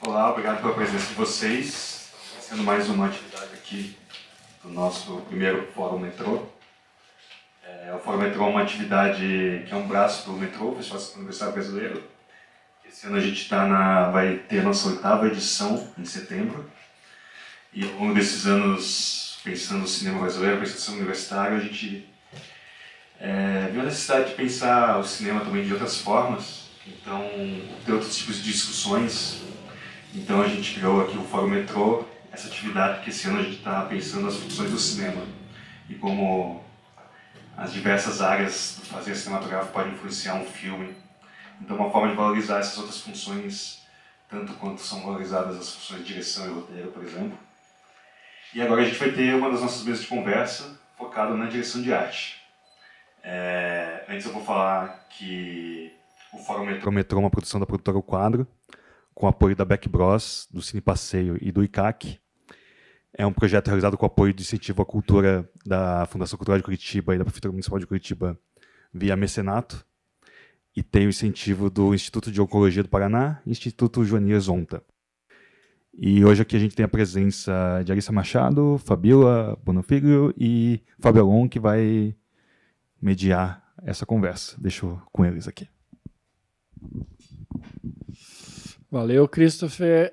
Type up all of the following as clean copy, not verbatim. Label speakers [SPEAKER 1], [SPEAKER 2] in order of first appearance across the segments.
[SPEAKER 1] Olá, obrigado pela presença de vocês. Sendo mais uma atividade aqui do nosso primeiro Fórum Metrô. O Fórum Metrô é uma atividade que é um braço do Metrô, o Festival Universitário Brasileiro. Esse ano a gente vai ter a nossa 8ª edição, em setembro. E ao longo desses anos, pensando no cinema brasileiro, pensando no cinema universitário, a gente viu a necessidade de pensar o cinema também de outras formas. Então, ter outros tipos de discussões. Então a gente criou aqui o Fórum Metrô, essa atividade que esse ano a gente está pensando as funções do cinema e como as diversas áreas do fazer cinematográfico podem influenciar um filme. Então uma forma de valorizar essas outras funções, tanto quanto são valorizadas as funções de direção e roteiro, por exemplo. E agora a gente vai ter uma das nossas mesas de conversa focada na direção de arte. Antes eu vou falar que o Fórum Metrô é uma produção da produtora O Quadro, com apoio da Beck Bros, do Cine Passeio e do ICAC. É um projeto realizado com apoio de incentivo à cultura da Fundação Cultural de Curitiba e da Prefeitura Municipal de Curitiba via mecenato. E tem o incentivo do Instituto de Oncologia do Paraná e Instituto Joanias Onta. E hoje aqui a gente tem a presença de Arissa Machado, Fabíola Bonafilho e Fábio Alon, que vai mediar essa conversa. Deixo com eles aqui.
[SPEAKER 2] Valeu, Christopher.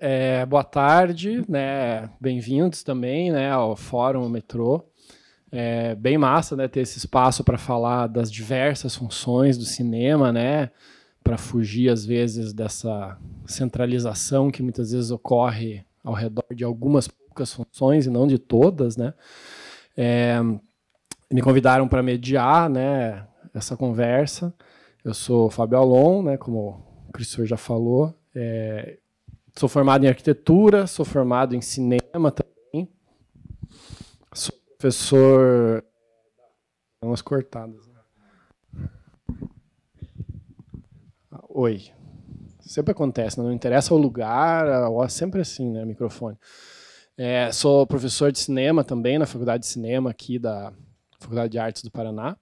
[SPEAKER 2] Boa tarde, né? Bem-vindos também, né, ao Fórum Metrô. Bem massa, né, ter esse espaço para falar das diversas funções do cinema, né, para fugir às vezes dessa centralização que muitas vezes ocorre ao redor de algumas poucas funções e não de todas, né. Me convidaram para mediar, né, essa conversa. Eu sou Fábio Alon, né, como o Christopher já falou. Sou formado em arquitetura, sou formado em cinema também. Sou professor... Umas cortadas. Oi. Sempre acontece, não interessa o lugar, é sempre assim, né, microfone. Sou professor de cinema também na Faculdade de Cinema aqui da Faculdade de Artes do Paraná.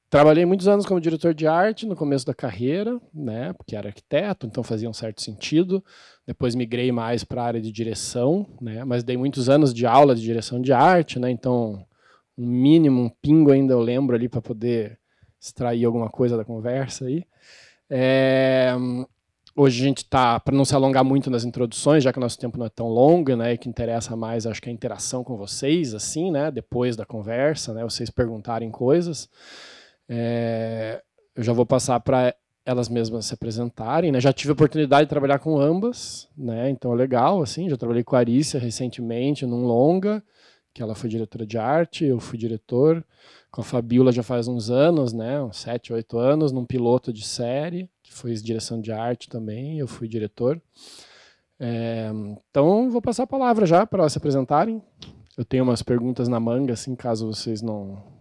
[SPEAKER 2] Trabalhei muitos anos como diretor de arte no começo da carreira, né, porque era arquiteto, então fazia um certo sentido. Depois migrei mais para a área de direção, né, mas dei muitos anos de aula de direção de arte, né, então um mínimo, um pingo ainda eu lembro ali para poder extrair alguma coisa da conversa aí. Hoje a gente está, para não se alongar muito nas introduções, já que o nosso tempo não é tão longo, né, e que interessa mais, acho que a interação com vocês, assim, né, depois da conversa, né, vocês perguntarem coisas. Eu já vou passar para elas mesmas se apresentarem, né? Já tive a oportunidade de trabalhar com ambas, né? Então é legal, assim. Já trabalhei com a Arícia recentemente num longa, que ela foi diretora de arte, eu fui diretor. Com a Fabíola já faz uns anos, né? Uns 7, 8 anos, num piloto de série, que foi direção de arte também, eu fui diretor. Então vou passar a palavra já para elas se apresentarem. Eu tenho umas perguntas na manga, assim, caso vocês não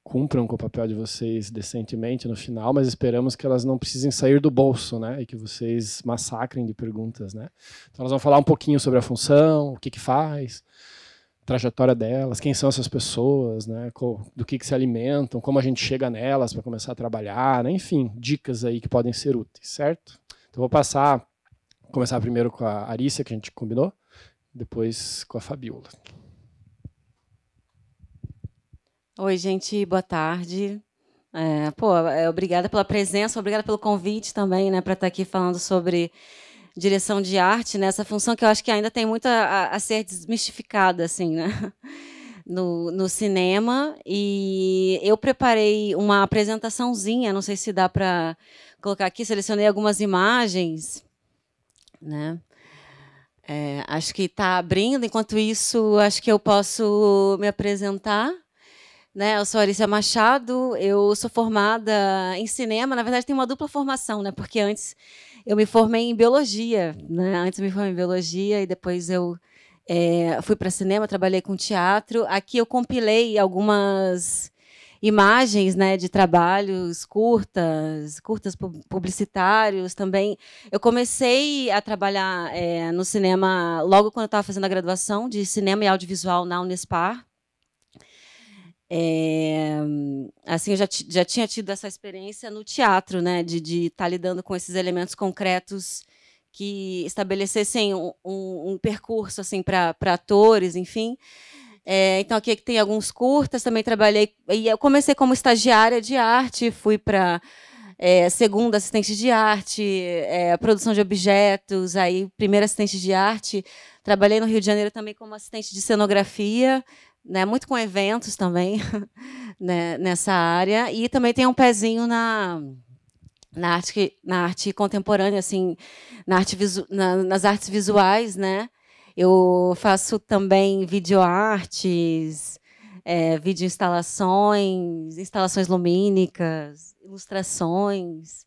[SPEAKER 2] cumpram com o papel de vocês decentemente no final, mas esperamos que elas não precisem sair do bolso, né, e que vocês massacrem de perguntas, né. Então elas vão falar um pouquinho sobre a função, o que faz, trajetória delas, quem são essas pessoas, né, do que se alimentam, como a gente chega nelas para começar a trabalhar, né, enfim, dicas aí que podem ser úteis, certo? Então vou começar primeiro com a Arícia, que a gente combinou, depois com a Fabíola.
[SPEAKER 3] Oi, gente, boa tarde. Obrigada pela presença, obrigada pelo convite também, né, para estar aqui falando sobre direção de arte, né, essa função que eu acho que ainda tem muito a ser desmistificada, assim, né, no cinema. E eu preparei uma apresentaçãozinha, não sei se dá para colocar aqui, selecionei algumas imagens, né. Acho que está abrindo, enquanto isso, acho que eu posso me apresentar. Né, eu sou Arissa Machado, eu sou formada em cinema, na verdade tem uma dupla formação, né, porque antes eu me formei em biologia, né, antes eu me formei em biologia e depois eu fui para cinema, trabalhei com teatro. Aqui eu compilei algumas imagens, né, de trabalhos curtas publicitários também. Eu comecei a trabalhar no cinema logo quando eu estava fazendo a graduação de cinema e audiovisual na Unespar. Assim, eu já tinha tido essa experiência no teatro, né, de estar lidando com esses elementos concretos que estabelecessem um percurso assim para atores, enfim. Então, aqui tem alguns curtas, também trabalhei. E eu comecei como estagiária de arte, fui para segunda assistente de arte, produção de objetos, aí primeira assistente de arte. Trabalhei no Rio de Janeiro também como assistente de cenografia, né, muito com eventos também, né, nessa área. E também tem um pezinho na arte contemporânea, assim, nas artes visuais, né? Eu faço também videoartes, videoinstalações, instalações lumínicas, ilustrações,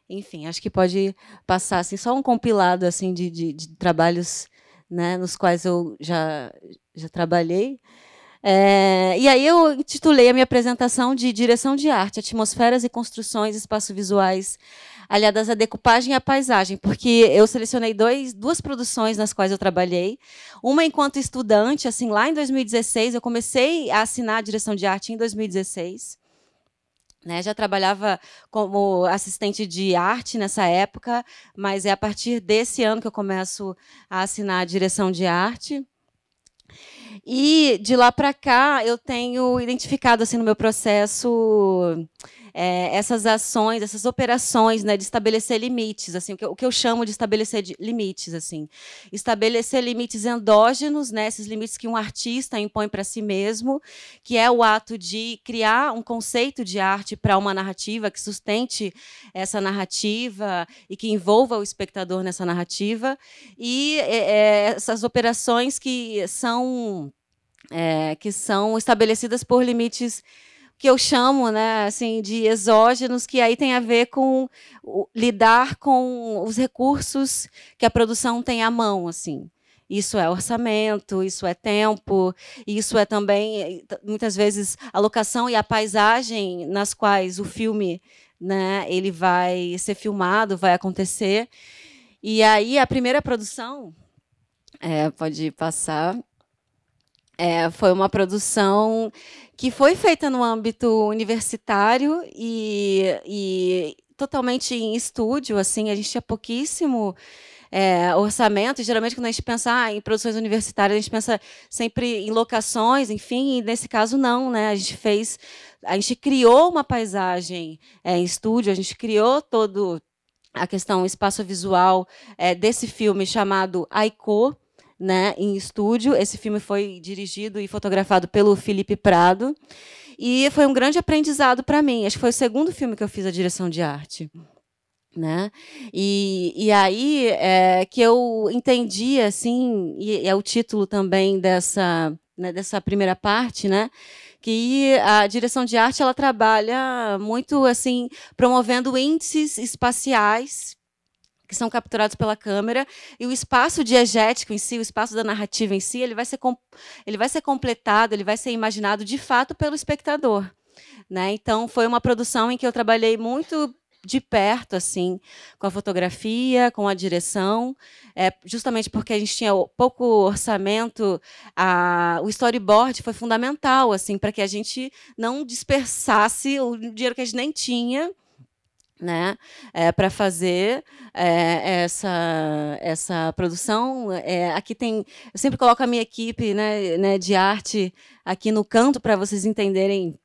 [SPEAKER 3] enfim, acho que pode passar assim, só um compilado assim de trabalhos, né, nos quais eu já trabalhei. E aí eu intitulei a minha apresentação de Direção de Arte, Atmosferas e Construções Espaço-Visuais aliadas à decupagem e à paisagem, porque eu selecionei duas produções nas quais eu trabalhei. Uma enquanto estudante, assim, lá em 2016, eu comecei a assinar a direção de arte em 2016. Né, já trabalhava como assistente de arte nessa época, mas é a partir desse ano que eu começo a assinar a direção de arte. E de lá para cá eu tenho identificado assim no meu processo essas ações, essas operações, né, de estabelecer limites, assim, o que eu chamo de estabelecer limites, assim, estabelecer limites endógenos, né, esses limites que um artista impõe para si mesmo, que é o ato de criar um conceito de arte para uma narrativa que sustente essa narrativa e que envolva o espectador nessa narrativa, e essas operações que são estabelecidas por limites que eu chamo, né, assim, de exógenos, que aí tem a ver com lidar com os recursos que a produção tem à mão, assim. Isso é orçamento, isso é tempo, isso é também, muitas vezes, a locação e a paisagem nas quais o filme, né, ele vai ser filmado, vai acontecer. E aí a primeira produção, pode passar, foi uma produção que foi feita no âmbito universitário e totalmente em estúdio, assim, a gente tinha pouquíssimo orçamento, e geralmente quando a gente pensa em produções universitárias, a gente pensa sempre em locações, enfim, e nesse caso não, né? A gente criou uma paisagem em estúdio, a gente criou todo a questão espaço-visual desse filme chamado Aiko, né, em estúdio. Esse filme foi dirigido e fotografado pelo Felipe Prado. E foi um grande aprendizado para mim. Acho que foi o segundo filme que eu fiz a direção de arte. Né? E aí que eu entendi, assim, e é o título também dessa primeira parte, né, que a direção de arte ela trabalha muito assim promovendo índices espaciais que são capturados pela câmera, e o espaço diegético em si, o espaço da narrativa em si, ele vai ser completado, ele vai ser imaginado de fato pelo espectador, né? Então foi uma produção em que eu trabalhei muito de perto, assim, com a fotografia, com a direção, justamente porque a gente tinha pouco orçamento, o storyboard foi fundamental, assim, para que a gente não dispersasse o dinheiro que a gente nem tinha, né, para fazer essa produção. Aqui tem, eu sempre coloco a minha equipe, né, de arte aqui no canto para vocês entenderem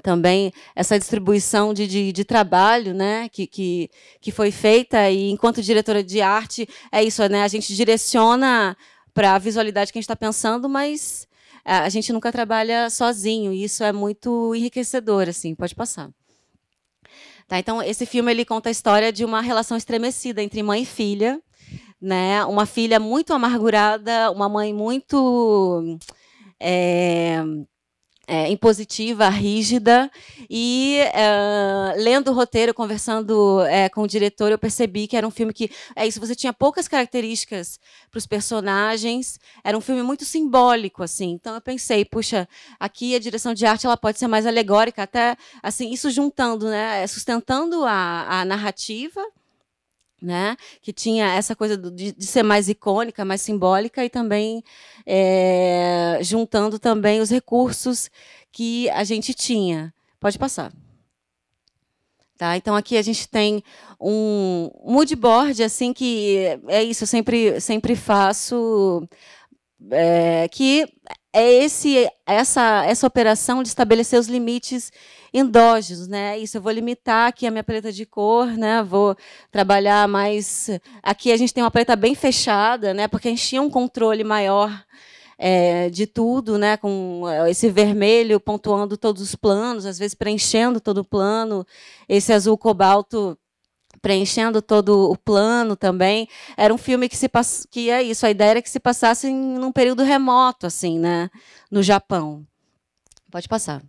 [SPEAKER 3] também essa distribuição de trabalho, né, que foi feita. E enquanto diretora de arte é isso, né, a gente direciona para a visualidade que a gente está pensando, mas a gente nunca trabalha sozinho, e isso é muito enriquecedor, assim. Pode passar. Tá, então, esse filme ele conta a história de uma relação estremecida entre mãe e filha, né? Uma filha muito amargurada, uma mãe muito impositiva, rígida, e lendo o roteiro, conversando com o diretor, eu percebi que era um filme que isso, você tinha poucas características para os personagens, era um filme muito simbólico, assim. Então eu pensei, puxa, aqui a direção de arte ela pode ser mais alegórica, até assim, isso juntando, né, sustentando a narrativa, né, que tinha essa coisa de ser mais icônica, mais simbólica, e também juntando também os recursos que a gente tinha. Pode passar. Tá, então aqui a gente tem um mood board, assim, que é isso, eu sempre faço, que é essa operação de estabelecer os limites endógenos, né? Isso, eu vou limitar aqui a minha paleta de cor, né? Vou trabalhar mais. Aqui a gente tem uma paleta bem fechada, né? Porque a gente tinha um controle maior de tudo, né, com esse vermelho pontuando todos os planos, às vezes preenchendo todo o plano, esse azul cobalto preenchendo todo o plano também. Era um filme que é isso, a ideia era que se passasse num período remoto, assim, né, no Japão. Pode passar.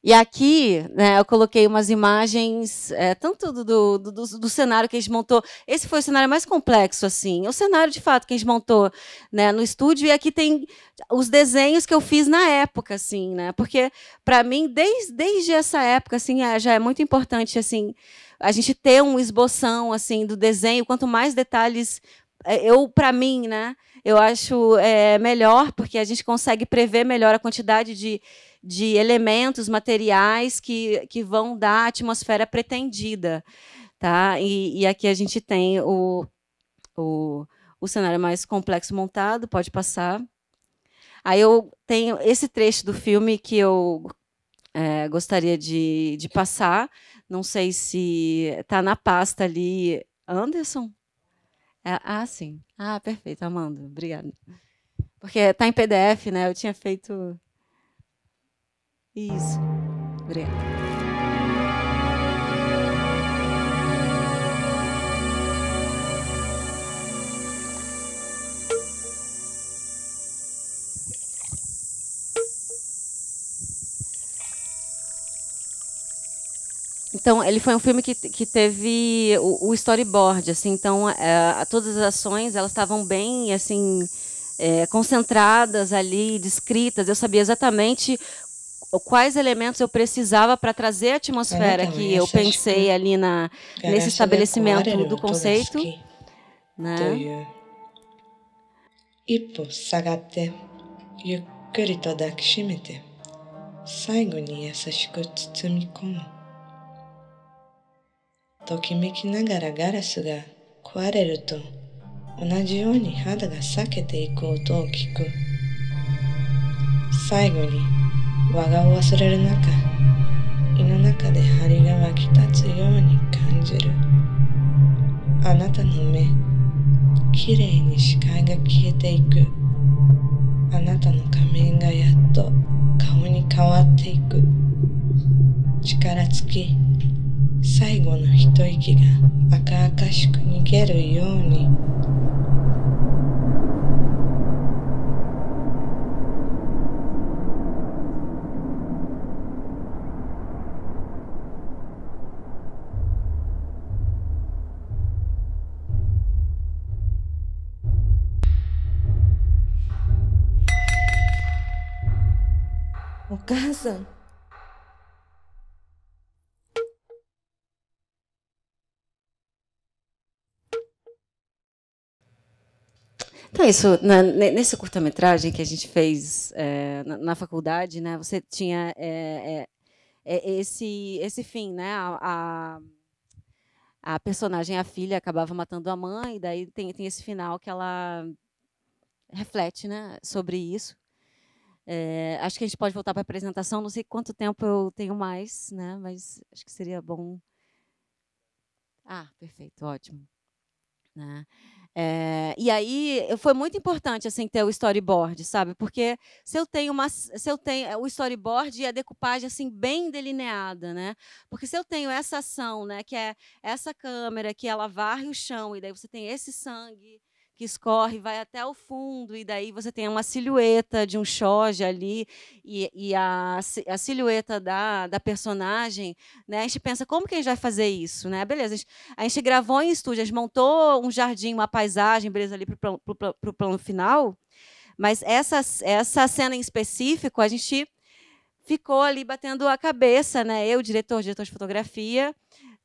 [SPEAKER 3] E aqui, né, eu coloquei umas imagens, tanto do cenário que a gente montou. Esse foi o cenário mais complexo, assim. O cenário, de fato, que a gente montou, né, no estúdio. E aqui tem os desenhos que eu fiz na época, assim, né? Porque, para mim, desde essa época, assim, já é muito importante, assim, a gente ter um esboção, assim, do desenho. Quanto mais detalhes, para mim, né, eu acho melhor, porque a gente consegue prever melhor a quantidade de elementos, materiais que vão dar a atmosfera pretendida. Tá? E aqui a gente tem o cenário mais complexo montado, pode passar. Aí eu tenho esse trecho do filme que eu gostaria de passar. Não sei se está na pasta ali. Anderson? Sim. Perfeito, Amanda. Obrigada. Porque está em PDF, né? Eu tinha feito... Isso. Obrigada. Então, ele foi um filme que teve o storyboard, assim. Então, todas as ações elas estavam bem, assim, concentradas ali, descritas. Eu sabia exatamente quais elementos eu precisava para trazer a atmosfera que eu pensei ali nesse estabelecimento do conceito, né?
[SPEAKER 4] 一歩下がってゆっくりと抱きしめて最後に優しく包み込むときめきながらガラスが壊れると同じように肌が裂けていく音を聞く最後に我がを忘れる中胃の中で針が湧き立つように感じるあなたの目きれいに視界が消えていくあなたの仮面がやっと顔に変わっていく力尽き最後の一息が赤々しく逃げるようにお母さん
[SPEAKER 3] Então, isso, nesse curta-metragem que a gente fez na faculdade, né, você tinha esse fim, né, a personagem, a filha, acabava matando a mãe, e daí tem esse final que ela reflete, né, sobre isso. Acho que a gente pode voltar para a apresentação, não sei quanto tempo eu tenho mais, né, mas acho que seria bom. Perfeito, ótimo. Né? E aí foi muito importante assim ter o storyboard, sabe? Porque se eu tenho o storyboard e a decupagem assim bem delineada, né? Porque se eu tenho essa ação, né, que é essa câmera que ela varre o chão e daí você tem esse sangue que escorre, vai até o fundo, e daí você tem uma silhueta de um shoji ali, e a silhueta da personagem, né? A gente pensa, como que a gente vai fazer isso? Né? Beleza, a gente gravou em estúdio, a gente montou um jardim, uma paisagem, beleza, ali para o plano final, mas essa cena em específico, a gente ficou ali batendo a cabeça, né? Eu, diretor de fotografia,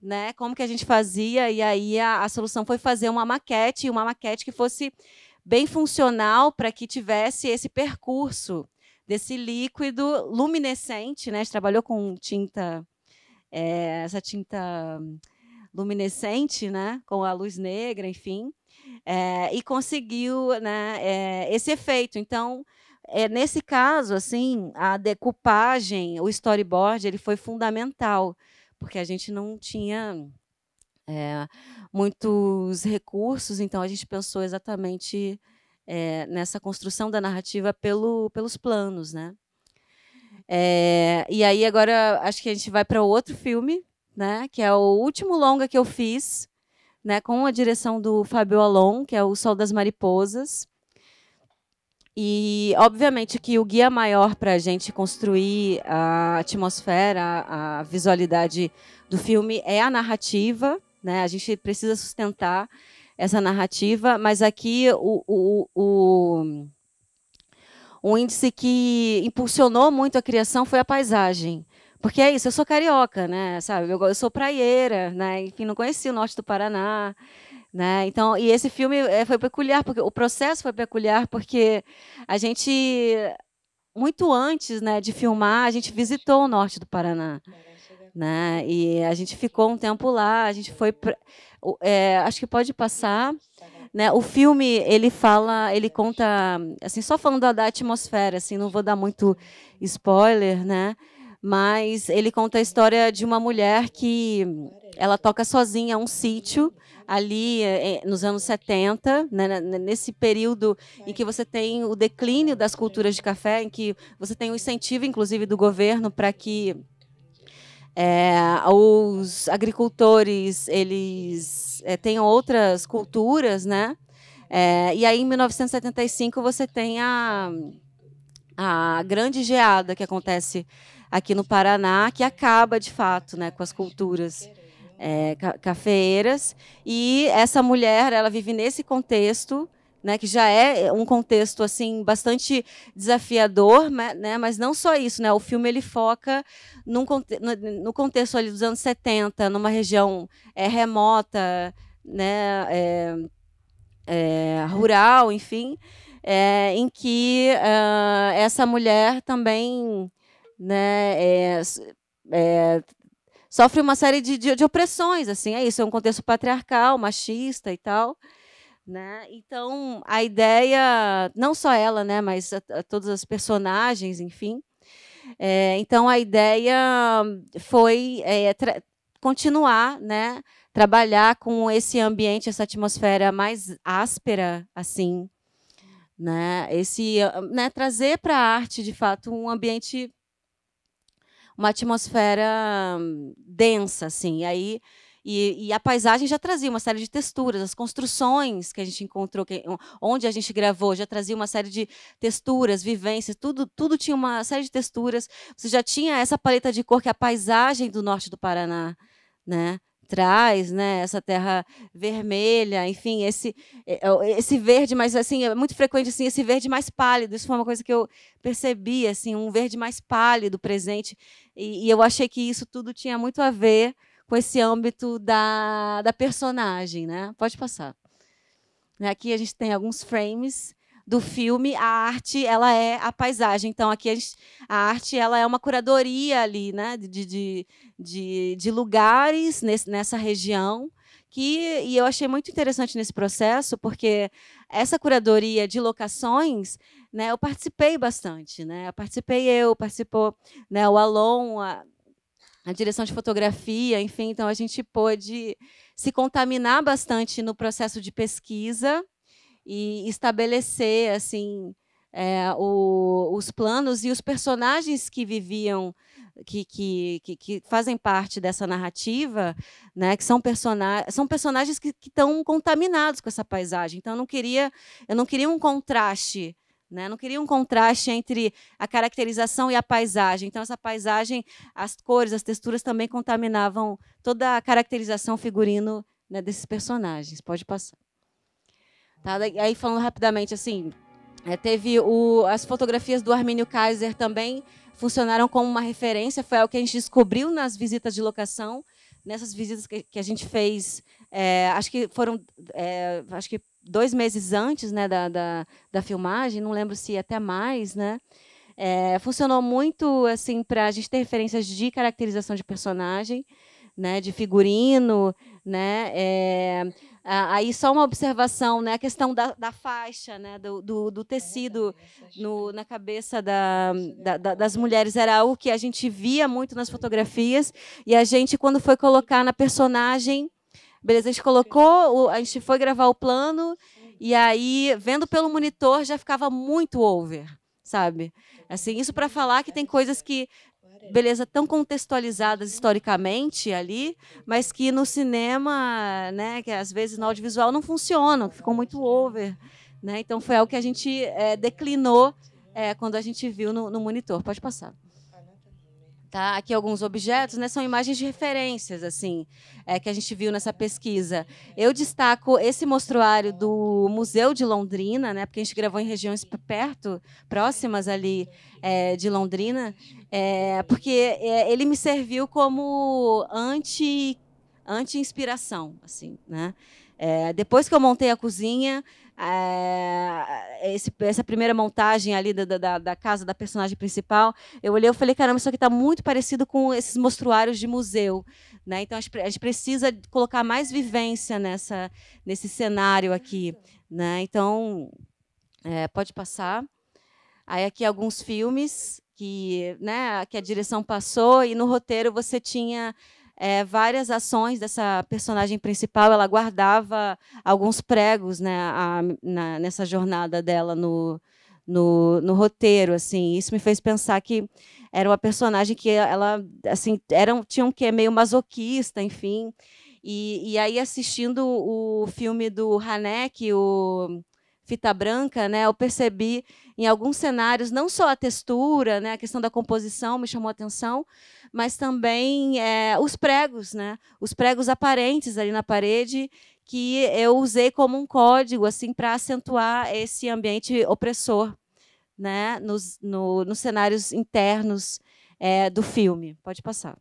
[SPEAKER 3] né, como que a gente fazia, e aí a solução foi fazer uma maquete que fosse bem funcional para que tivesse esse percurso, desse líquido luminescente, né? A gente trabalhou com tinta, essa tinta luminescente, né? Com a luz negra, enfim, e conseguiu, né, esse efeito. Então, nesse caso, assim, a decupagem, o storyboard, ele foi fundamental, porque a gente não tinha muitos recursos, então a gente pensou exatamente nessa construção da narrativa pelos planos, né? E aí agora acho que a gente vai para outro filme, né? Que é o último longa que eu fiz, né? Com a direção do Fábio Alon, que é o Sol das Mariposas. E obviamente que o guia maior para a gente construir a atmosfera, a visualidade do filme é a narrativa, né? A gente precisa sustentar essa narrativa, mas aqui o índice que impulsionou muito a criação foi a paisagem. Porque é isso, eu sou carioca, né? Sabe? Eu sou praieira, né? Enfim, não conhecia o norte do Paraná, né? Então, e esse filme foi peculiar, porque o processo foi peculiar, porque a gente, muito antes, né, de filmar, a gente visitou o norte do Paraná, né? E a gente ficou um tempo lá, a gente foi... acho que pode passar... Né, o filme ele conta, assim, só falando da atmosfera, assim, não vou dar muito spoiler, né? Mas ele conta a história de uma mulher que ela toca sozinha um sítio ali nos anos 70, né, nesse período em que você tem o declínio das culturas de café, em que você tem o incentivo, inclusive, do governo para que os agricultores eles tenham outras culturas, né? E aí, em 1975, você tem a grande geada que acontece aqui no Paraná, que acaba, de fato, né, com as culturas cafeeiras. E essa mulher, ela vive nesse contexto, né, que já é um contexto assim bastante desafiador, né, mas não só isso, né, o filme ele foca no contexto ali dos anos 70, numa região remota, né, rural, enfim, em que essa mulher também, né, sofre uma série de opressões, assim, é isso, é um contexto patriarcal, machista e tal. Né? Então, a ideia, não só ela, né, mas todas as personagens, enfim. Então, a ideia foi continuar, né, trabalhar com esse ambiente, essa atmosfera mais áspera, assim, né, né, trazer para a arte, de fato, um ambiente, uma atmosfera densa, assim. E a paisagem já trazia uma série de texturas, as construções que a gente encontrou, onde a gente gravou, já trazia uma série de texturas, vivências, tudo tinha uma série de texturas. Você já tinha essa paleta de cor que a paisagem do norte do Paraná, né, traz, né, essa terra vermelha, enfim, esse verde, mas assim, é muito frequente assim, esse verde mais pálido. Isso foi uma coisa que eu percebi, assim, um verde mais pálido presente, e eu achei que isso tudo tinha muito a ver com esse âmbito da personagem, né? Pode passar. Aqui a gente tem alguns frames do filme. A arte, ela é a paisagem. Então, aqui a arte, ela é uma curadoria ali, né? de lugares nessa região. E eu achei muito interessante nesse processo, porque essa curadoria de locações, né, eu participei bastante. Né? Participou, né, o Alon, a direção de fotografia, enfim, então a gente pôde se contaminar bastante no processo de pesquisa e estabelecer assim os planos e os personagens que viviam, que fazem parte dessa narrativa, né, que são personagens que estão contaminados com essa paisagem. Então eu não queria um contraste. Né? Não queria um contraste entre a caracterização e a paisagem. Então, essa paisagem, as cores, as texturas também contaminavam toda a caracterização figurino, né, desses personagens. Pode passar. Tá? Aí, falando rapidamente, assim, teve as fotografias do Armínio Kaiser também funcionaram como uma referência. Foi algo que a gente descobriu nas visitas de locação, nessas visitas que a gente fez, acho que foram 2 meses antes, né, da filmagem, não lembro se até mais, né? Funcionou muito assim para a gente ter referências de caracterização de personagem, né, de figurino, né? Aí só uma observação, né? A questão da faixa, né? Do tecido na cabeça das mulheres era algo que a gente via muito nas fotografias e a gente, quando foi colocar na personagem, beleza, a gente colocou, a gente foi gravar o plano e aí, vendo pelo monitor, já ficava muito over, sabe? Assim, isso para falar que tem coisas que, beleza, tão contextualizadas historicamente ali, mas que no cinema, né, que às vezes no audiovisual não funcionam, que ficam muito over, né? Então foi algo que a gente declinou quando a gente viu no monitor. Pode passar. Tá? Aqui alguns objetos, né, são imagens de referências assim, que a gente viu nessa pesquisa. Eu destaco esse mostruário do Museu de Londrina, né, porque a gente gravou em regiões próximas ali de Londrina, porque ele me serviu como anti-inspiração, assim, né? Depois que eu montei a cozinha, essa primeira montagem ali da casa da personagem principal, eu olhei e falei, caramba, isso aqui está muito parecido com esses mostruários de museu, né? Então a gente precisa colocar mais vivência nesse cenário aqui, né? Então pode passar. Aí aqui alguns filmes que a direção passou e no roteiro você tinha várias ações dessa personagem principal. Ela guardava alguns pregos, né, nessa jornada dela no roteiro. Assim, isso me fez pensar que era uma personagem que ela assim tinha um quê meio masoquista, enfim. E aí assistindo o filme do Haneke, o Fita Branca, né, eu percebi em alguns cenários não só a textura, né, a questão da composição me chamou a atenção, mas também os pregos, né, os pregos aparentes ali na parede que eu usei como um código assim para acentuar esse ambiente opressor, né, nos cenários internos do filme. Pode passar.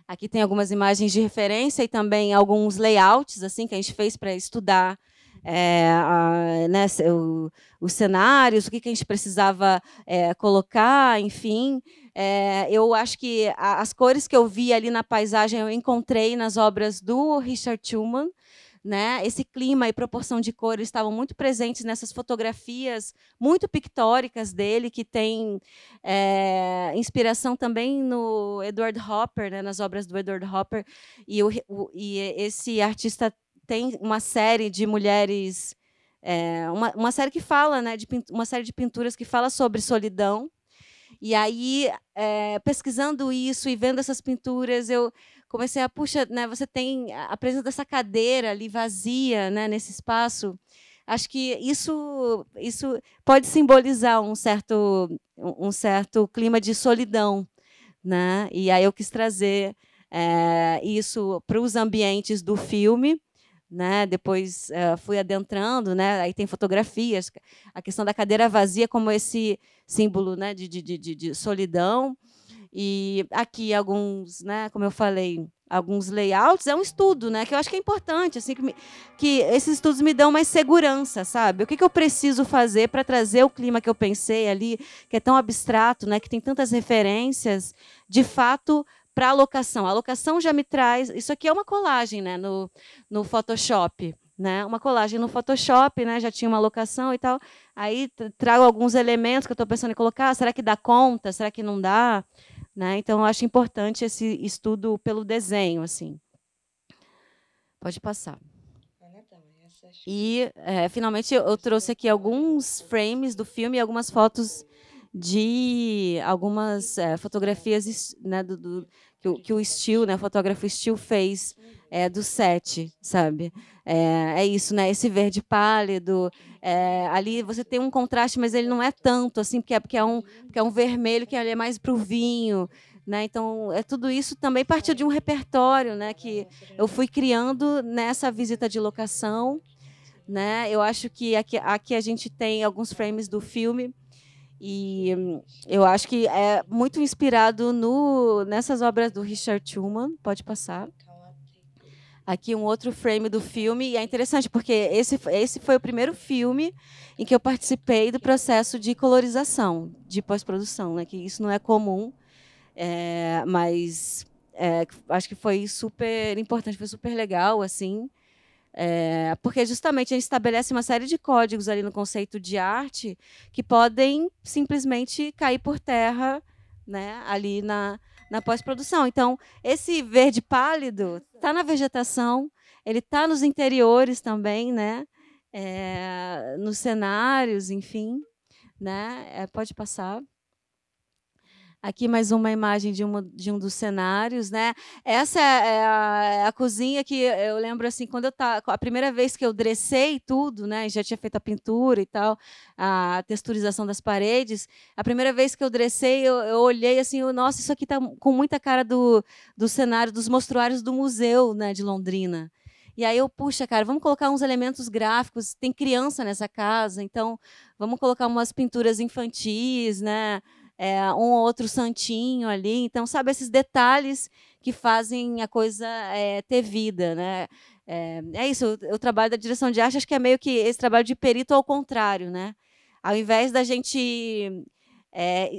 [SPEAKER 3] Aqui tem algumas imagens de referência e também alguns layouts assim que a gente fez para estudar né, os cenários, o que a gente precisava colocar, enfim. Eu acho que as cores que eu vi ali na paisagem eu encontrei nas obras do Richard Tillman, né? Esse clima e proporção de cores estavam muito presentes nessas fotografias muito pictóricas dele, que tem inspiração também no Edward Hopper, né? Nas obras do Edward Hopper. E esse artista tem uma série de mulheres, uma série que fala, né, uma série de pinturas que fala sobre solidão. E aí, pesquisando isso e vendo essas pinturas, eu comecei a, puxa, né, você tem a presença dessa cadeira ali vazia, né, nesse espaço. Acho que isso pode simbolizar um certo clima de solidão, né? E aí eu quis trazer isso para os ambientes do filme. Né? Depois fui adentrando, né? Aí tem fotografias, a questão da cadeira vazia como esse símbolo, né, de solidão. E aqui alguns, né, como eu falei, alguns layouts. É um estudo, né, que eu acho que é importante, assim, que esses estudos me dão mais segurança, sabe? O que eu preciso fazer para trazer o clima que eu pensei ali, que é tão abstrato, né, que tem tantas referências, de fato, para a locação. A locação já me traz... Isso aqui é uma colagem, né, no Photoshop. Né, uma colagem no Photoshop, né, já tinha uma locação e tal. Aí trago alguns elementos que eu estou pensando em colocar. Será que dá conta? Será que não dá? Né, então, eu acho importante esse estudo pelo desenho. Assim. Pode passar. E, finalmente, eu trouxe aqui alguns frames do filme e algumas fotos de algumas fotografias, né, que o Steele, né, o fotógrafo Steele fez do set, sabe? É isso, né? Esse verde pálido. Ali você tem um contraste, mas ele não é tanto assim, porque é um vermelho que ele é mais para o vinho. Né? Então, tudo isso também partiu de um repertório, né, que eu fui criando nessa visita de locação. Né? Eu acho que aqui a gente tem alguns frames do filme e eu acho que é muito inspirado nessas obras do Richard Tillman. Pode passar. aqui um outro frame do filme, e é interessante, porque esse foi o primeiro filme em que eu participei do processo de colorização, de pós-produção, né? Que isso não é comum, mas acho que foi super importante, foi super legal, assim, porque justamente a gente estabelece uma série de códigos ali no conceito de arte que podem simplesmente cair por terra, né, ali na pós-produção. Então, esse verde pálido está na vegetação, ele está nos interiores também, né, nos cenários, enfim. Né? Pode passar. Aqui mais uma imagem de um dos cenários, né? Essa é a cozinha que eu lembro assim, quando a primeira vez que eu dressei tudo, né? Já tinha feito a pintura e tal, a texturização das paredes. A primeira vez que eu dressei, eu olhei assim, nossa, isso aqui está com muita cara do cenário dos mostruários do museu, né? De Londrina. E aí puxa, cara, vamos colocar uns elementos gráficos. Tem criança nessa casa, então vamos colocar umas pinturas infantis, né? Um ou outro santinho ali. Então, sabe, esses detalhes que fazem a coisa ter vida, né? Isso, o trabalho da direção de arte, acho que é meio que esse trabalho de perito ao contrário, né? Ao invés da gente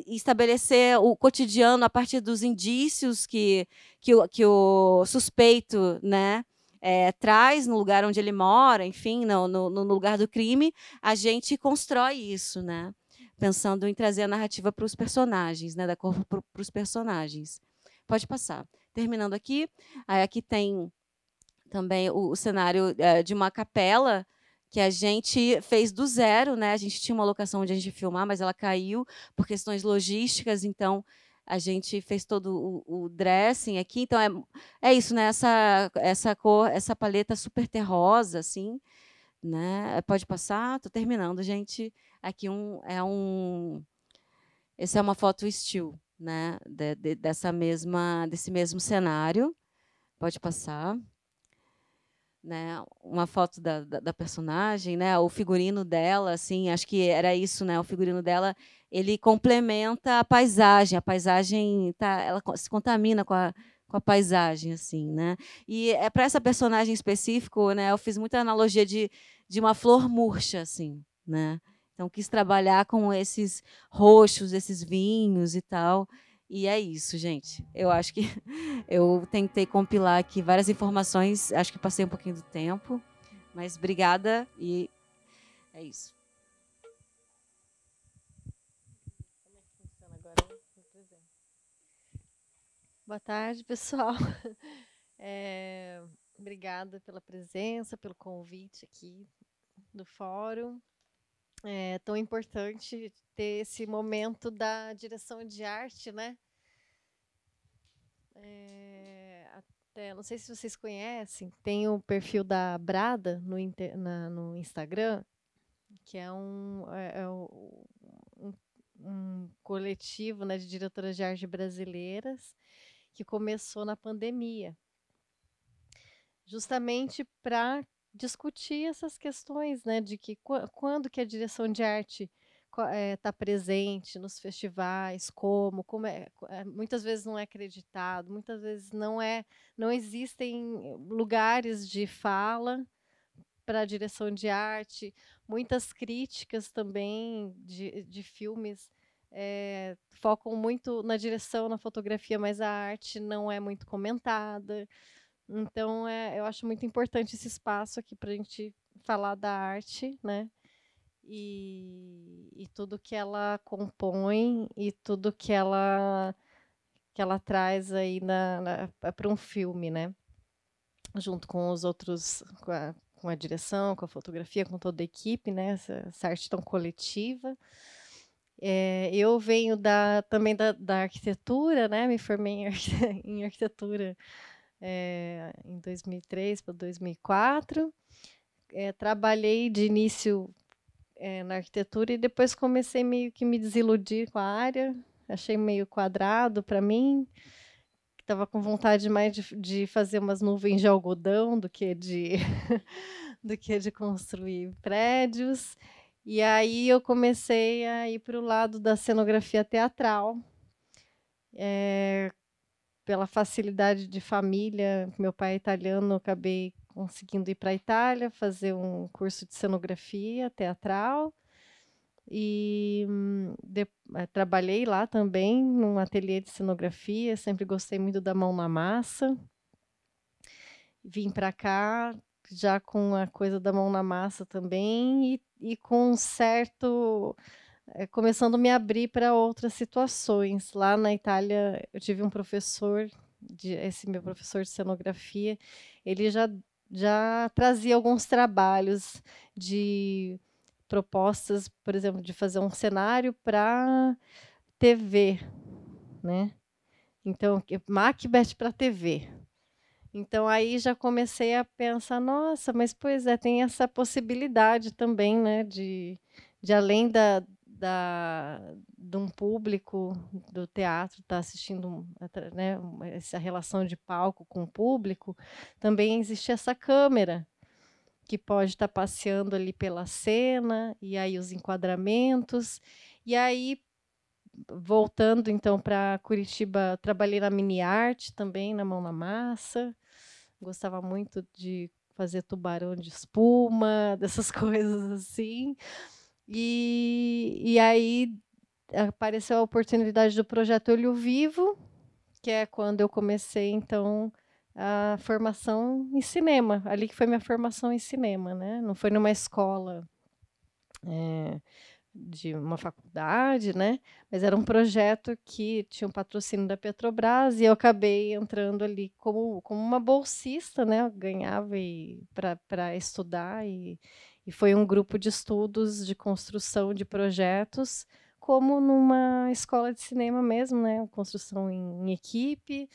[SPEAKER 3] estabelecer o cotidiano a partir dos indícios que o suspeito, né, traz no lugar onde ele mora, enfim, no lugar do crime, a gente constrói isso, né? Pensando em trazer a narrativa para os personagens, né, da cor para os personagens. Pode passar. Terminando aqui, aqui tem também o cenário de uma capela que a gente fez do zero, né? A gente tinha uma locação onde a gente ia filmar, mas ela caiu por questões logísticas, então a gente fez todo o dressing aqui. Então é isso, né? Essa cor, essa paleta super terrosa, assim, né? Pode passar. Estou terminando, gente. Aqui essa é uma foto still, né? Desse mesmo cenário. Pode passar. Né? Uma foto da personagem, né? O figurino dela, assim, acho que era isso, né? O figurino dela, ele complementa a paisagem. A paisagem ela se contamina com a paisagem, assim, né? E para essa personagem específico, né? Eu fiz muita analogia de uma flor murcha, assim, né? Então quis trabalhar com esses roxos, esses vinhos e tal. E é isso, gente. Eu acho que eu tentei compilar aqui várias informações. Acho que passei um pouquinho do tempo, mas obrigada e é isso.
[SPEAKER 5] Como é que funciona agora? Boa tarde, pessoal. Obrigada pela presença, pelo convite aqui do fórum. É tão importante ter esse momento da direção de arte, né? Até, não sei se vocês conhecem, tem o perfil da Brada no Instagram, que é um coletivo, né, de diretoras de arte brasileiras que começou na pandemia, justamente para discutir essas questões, né, de que quando que a direção de arte está presente nos festivais, como muitas vezes não é acreditado, muitas vezes não existem lugares de fala para a direção de arte, muitas críticas também de filmes focam muito na direção, na fotografia, mas a arte não é muito comentada. Então, eu acho muito importante esse espaço aqui para a gente falar da arte, né? E tudo que ela compõe e tudo que ela traz aí para um filme, né? Junto com os outros, com a direção, com a fotografia, com toda a equipe, né? Essa arte tão coletiva. Eu venho também da arquitetura, né? Me formei em arquitetura em 2003 para 2004. Trabalhei de início na arquitetura e depois comecei meio que me desiludir com a área. Achei meio quadrado para mim. Estava com vontade mais de fazer umas nuvens de algodão do que de construir prédios. E aí eu comecei a ir para o lado da cenografia teatral. pela facilidade de família, meu pai é italiano, acabei conseguindo ir para a Itália, fazer um curso de cenografia teatral. E trabalhei lá também, num ateliê de cenografia, sempre gostei muito da mão na massa. Vim para cá já com a coisa da mão na massa também e com um certo... começando a me abrir para outras situações. Lá na Itália, eu tive um professor, esse meu professor de cenografia, ele já trazia alguns trabalhos de propostas, por exemplo, de fazer um cenário para TV, né? Então, Macbeth para TV. Então, aí já comecei a pensar, nossa, mas, pois é, tem essa possibilidade também, né, de além de um público do teatro estar assistindo, né, essa relação de palco com o público, também existe essa câmera, que pode estar passeando ali pela cena, e aí os enquadramentos. E aí, voltando então para Curitiba, trabalhei na Mini Arte também, na mão na massa. Gostava muito de fazer tubarão de espuma, dessas coisas assim. E aí apareceu a oportunidade do projeto Olho Vivo, que é quando eu comecei, então, a formação em cinema. Ali que foi minha formação em cinema, né? Não foi numa escola de uma faculdade, né? Mas era um projeto que tinha um patrocínio da Petrobras e eu acabei entrando ali como uma bolsista, né? Eu ganhava para estudar e foi um grupo de estudos de construção de projetos, como numa escola de cinema mesmo, né? Construção em equipe.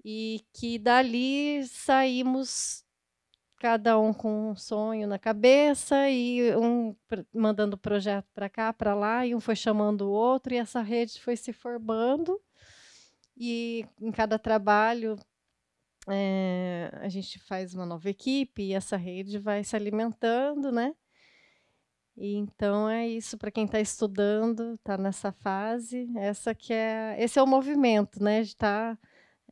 [SPEAKER 5] E que dali saímos cada um com um sonho na cabeça e um mandando projeto para cá, para lá, e um foi chamando o outro, e essa rede foi se formando. E em cada trabalho a gente faz uma nova equipe e essa rede vai se alimentando, né? E então é isso para quem está estudando, está nessa fase. Esse é o movimento, né? De estar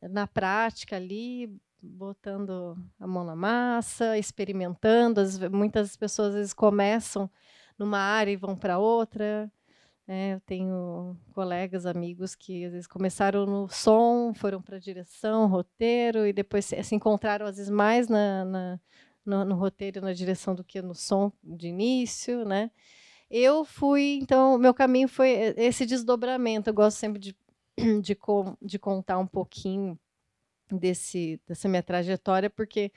[SPEAKER 5] na prática ali, botando a mão na massa, experimentando. Muitas pessoas às vezes começam numa área e vão para outra. Eu tenho colegas, amigos que às vezes começaram no som, foram para a direção, roteiro, e depois se encontraram às vezes mais no roteiro e na direção do que no som de início, né? Eu fui, então, meu caminho foi esse desdobramento. Eu gosto sempre de contar um pouquinho dessa minha trajetória, porque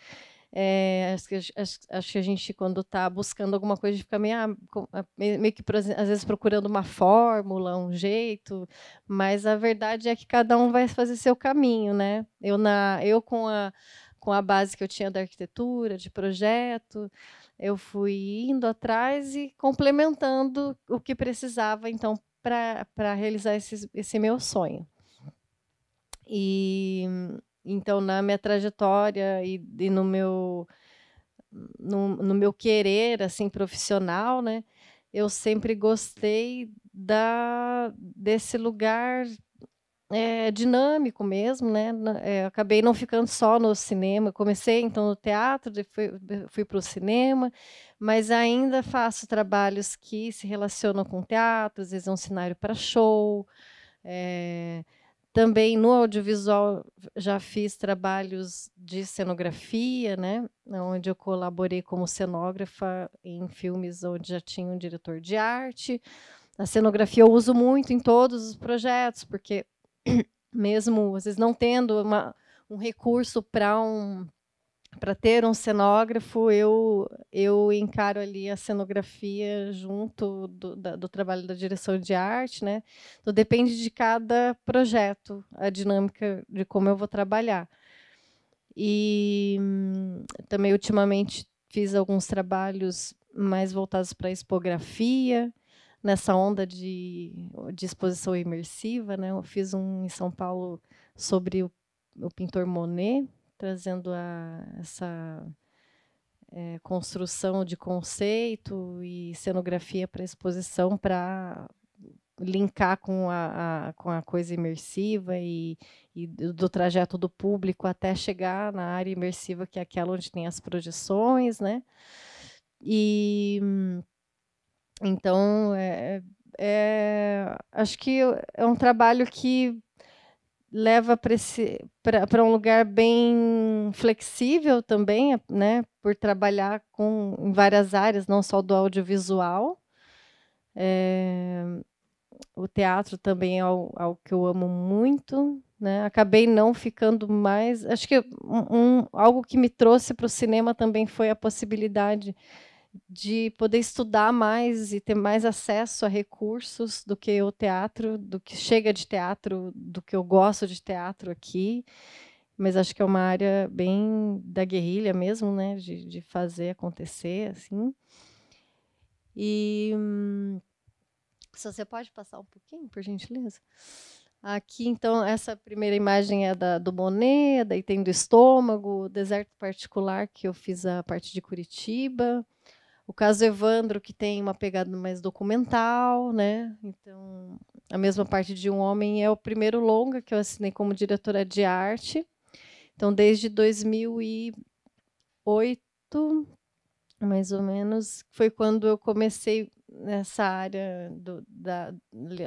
[SPEAKER 5] acho que a gente, quando está buscando alguma coisa, fica meio que, às vezes, procurando uma fórmula, um jeito, mas a verdade é que cada um vai fazer seu caminho, né? Eu com a base que eu tinha da arquitetura, de projeto, eu fui indo atrás e complementando o que precisava, então, para realizar esse meu sonho. E então, na minha trajetória e no meu querer assim profissional, né, eu sempre gostei desse lugar dinâmico mesmo, né? Acabei não ficando só no cinema. Comecei então no teatro, fui para o cinema, mas ainda faço trabalhos que se relacionam com teatro, às vezes é um cenário para show. Também no audiovisual já fiz trabalhos de cenografia, né, onde eu colaborei como cenógrafa em filmes onde já tinha um diretor de arte. A cenografia eu uso muito em todos os projetos, porque mesmo às vezes não tendo um recurso para ter um cenógrafo, eu encaro ali a cenografia junto do trabalho da direção de arte, né? Então, depende de cada projeto, a dinâmica de como eu vou trabalhar. E também, ultimamente, fiz alguns trabalhos mais voltados para a expografia, nessa onda de exposição imersiva, né? Eu fiz um em São Paulo sobre o pintor Monet, trazendo essa construção de conceito e cenografia para exposição, para linkar com a coisa imersiva e do trajeto do público até chegar na área imersiva, que é aquela onde tem as projeções, né? E então acho que é um trabalho que leva para um lugar bem flexível também, né? Por trabalhar em várias áreas, não só do audiovisual. O teatro também é algo que eu amo muito, né? Acabei não ficando mais. Acho que algo que me trouxe para o cinema também foi a possibilidade de poder estudar mais e ter mais acesso a recursos do que o teatro, do que chega de teatro, do que eu gosto de teatro aqui. Mas acho que é uma área bem da guerrilha mesmo, né? De fazer acontecer, assim. E se você pode passar um pouquinho, por gentileza? Aqui, então, essa primeira imagem é do Monet, daí tem do Estômago, o Deserto Particular, que eu fiz a parte de Curitiba. O caso Evandro, que tem uma pegada mais documental, né? Então, a mesma parte de Um Homem é o primeiro longa que eu assinei como diretora de arte. Então, desde 2008, mais ou menos, foi quando eu comecei nessa área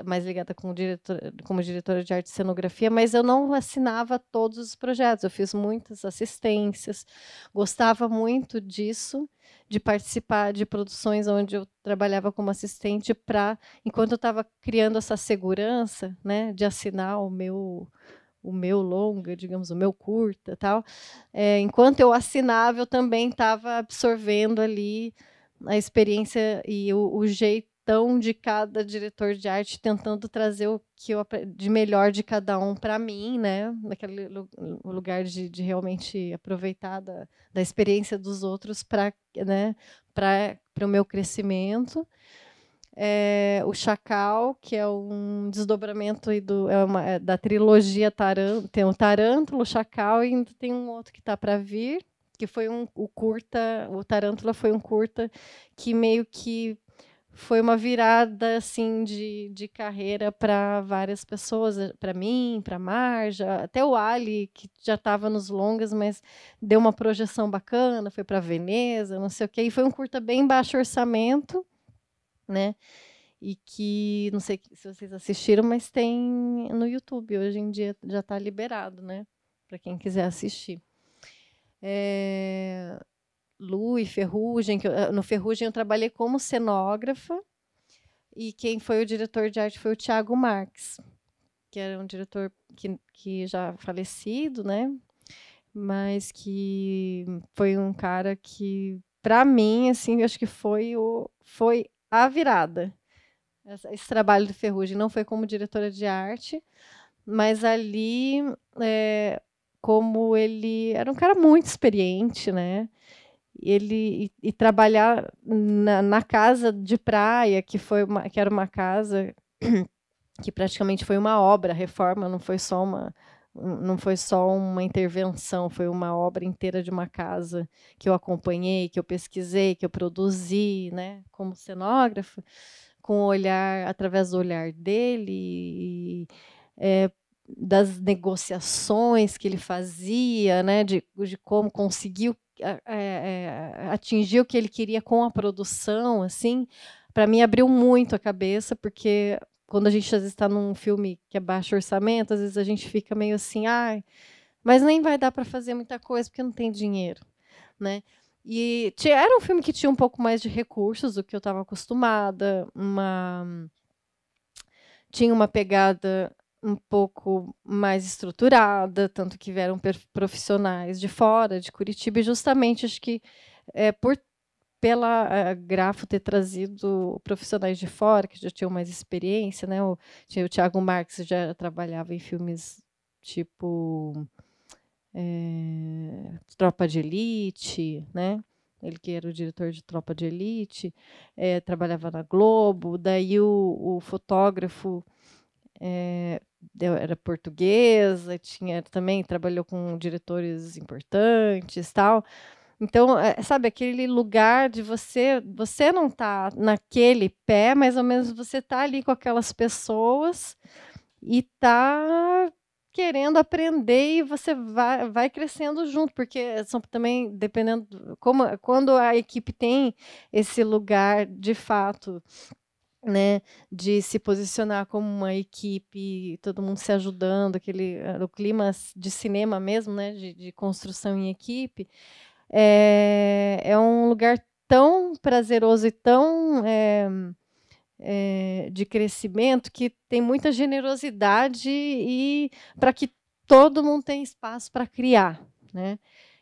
[SPEAKER 5] mais ligada como diretora de arte e cenografia, mas eu não assinava todos os projetos, eu fiz muitas assistências, gostava muito disso, de participar de produções onde eu trabalhava como assistente enquanto eu estava criando essa segurança, né, de assinar o meu longa, digamos, o meu curta, tal. Enquanto eu assinava, eu também estava absorvendo ali a experiência e o jeitão de cada diretor de arte, tentando trazer o que de melhor de cada um para mim, né? Naquele lugar de realmente aproveitar da experiência dos outros para, né, para o meu crescimento. O Chacal, que é um desdobramento da trilogia Tarântula. Tem o Tarântula, o Chacal, e ainda tem um outro que está para vir, que foi o curta. O Tarântula foi um curta que meio que foi uma virada assim de carreira para várias pessoas, para mim, para a Marja, até o Ali, que já estava nos longas, mas deu uma projeção bacana, foi para Veneza, não sei o quê, e foi um curta bem baixo orçamento, né? E que, não sei se vocês assistiram, mas tem no YouTube. Hoje em dia já está liberado, né? Para quem quiser assistir. Lu e Ferrugem. No Ferrugem eu trabalhei como cenógrafa. E quem foi o diretor de arte foi o Thiago Marques, que era um diretor que já falecido, né? Mas que foi um cara que, para mim, assim, acho que foi a virada. Esse trabalho do Ferrugem não foi como diretora de arte, mas ali, como ele era um cara muito experiente, né? E trabalhar na casa de praia, que era uma casa que praticamente foi uma obra, a reforma não foi só uma intervenção, foi uma obra inteira de uma casa que eu acompanhei, que eu pesquisei, que eu produzi, né, como cenógrafa, com o olhar, através do olhar dele, das negociações que ele fazia, né, de como conseguiu atingir o que ele queria com a produção, assim, para mim abriu muito a cabeça, porque quando a gente às vezes está num filme que é baixo orçamento, às vezes a gente fica meio assim, mas nem vai dar para fazer muita coisa porque não tem dinheiro, né? E era um filme que tinha um pouco mais de recursos do que eu estava acostumada, tinha uma pegada um pouco mais estruturada, tanto que vieram profissionais de fora, de Curitiba, e justamente acho que pela Grafo ter trazido profissionais de fora, que já tinham mais experiência, né? O Thiago Marques já trabalhava em filmes tipo Tropa de Elite, né? Ele que era o diretor de Tropa de Elite, trabalhava na Globo, daí o fotógrafo era portuguesa, também trabalhou com diretores importantes, tal. Então, sabe, aquele lugar de você não está naquele pé, mas ao menos você está ali com aquelas pessoas e está querendo aprender, e você vai crescendo junto, porque são também, dependendo, quando a equipe tem esse lugar de fato, né, de se posicionar como uma equipe, todo mundo se ajudando, o clima de cinema mesmo, né, de construção em equipe, é um lugar tão prazeroso e tão de crescimento, que tem muita generosidade e para que todo mundo tenha espaço para criar, né?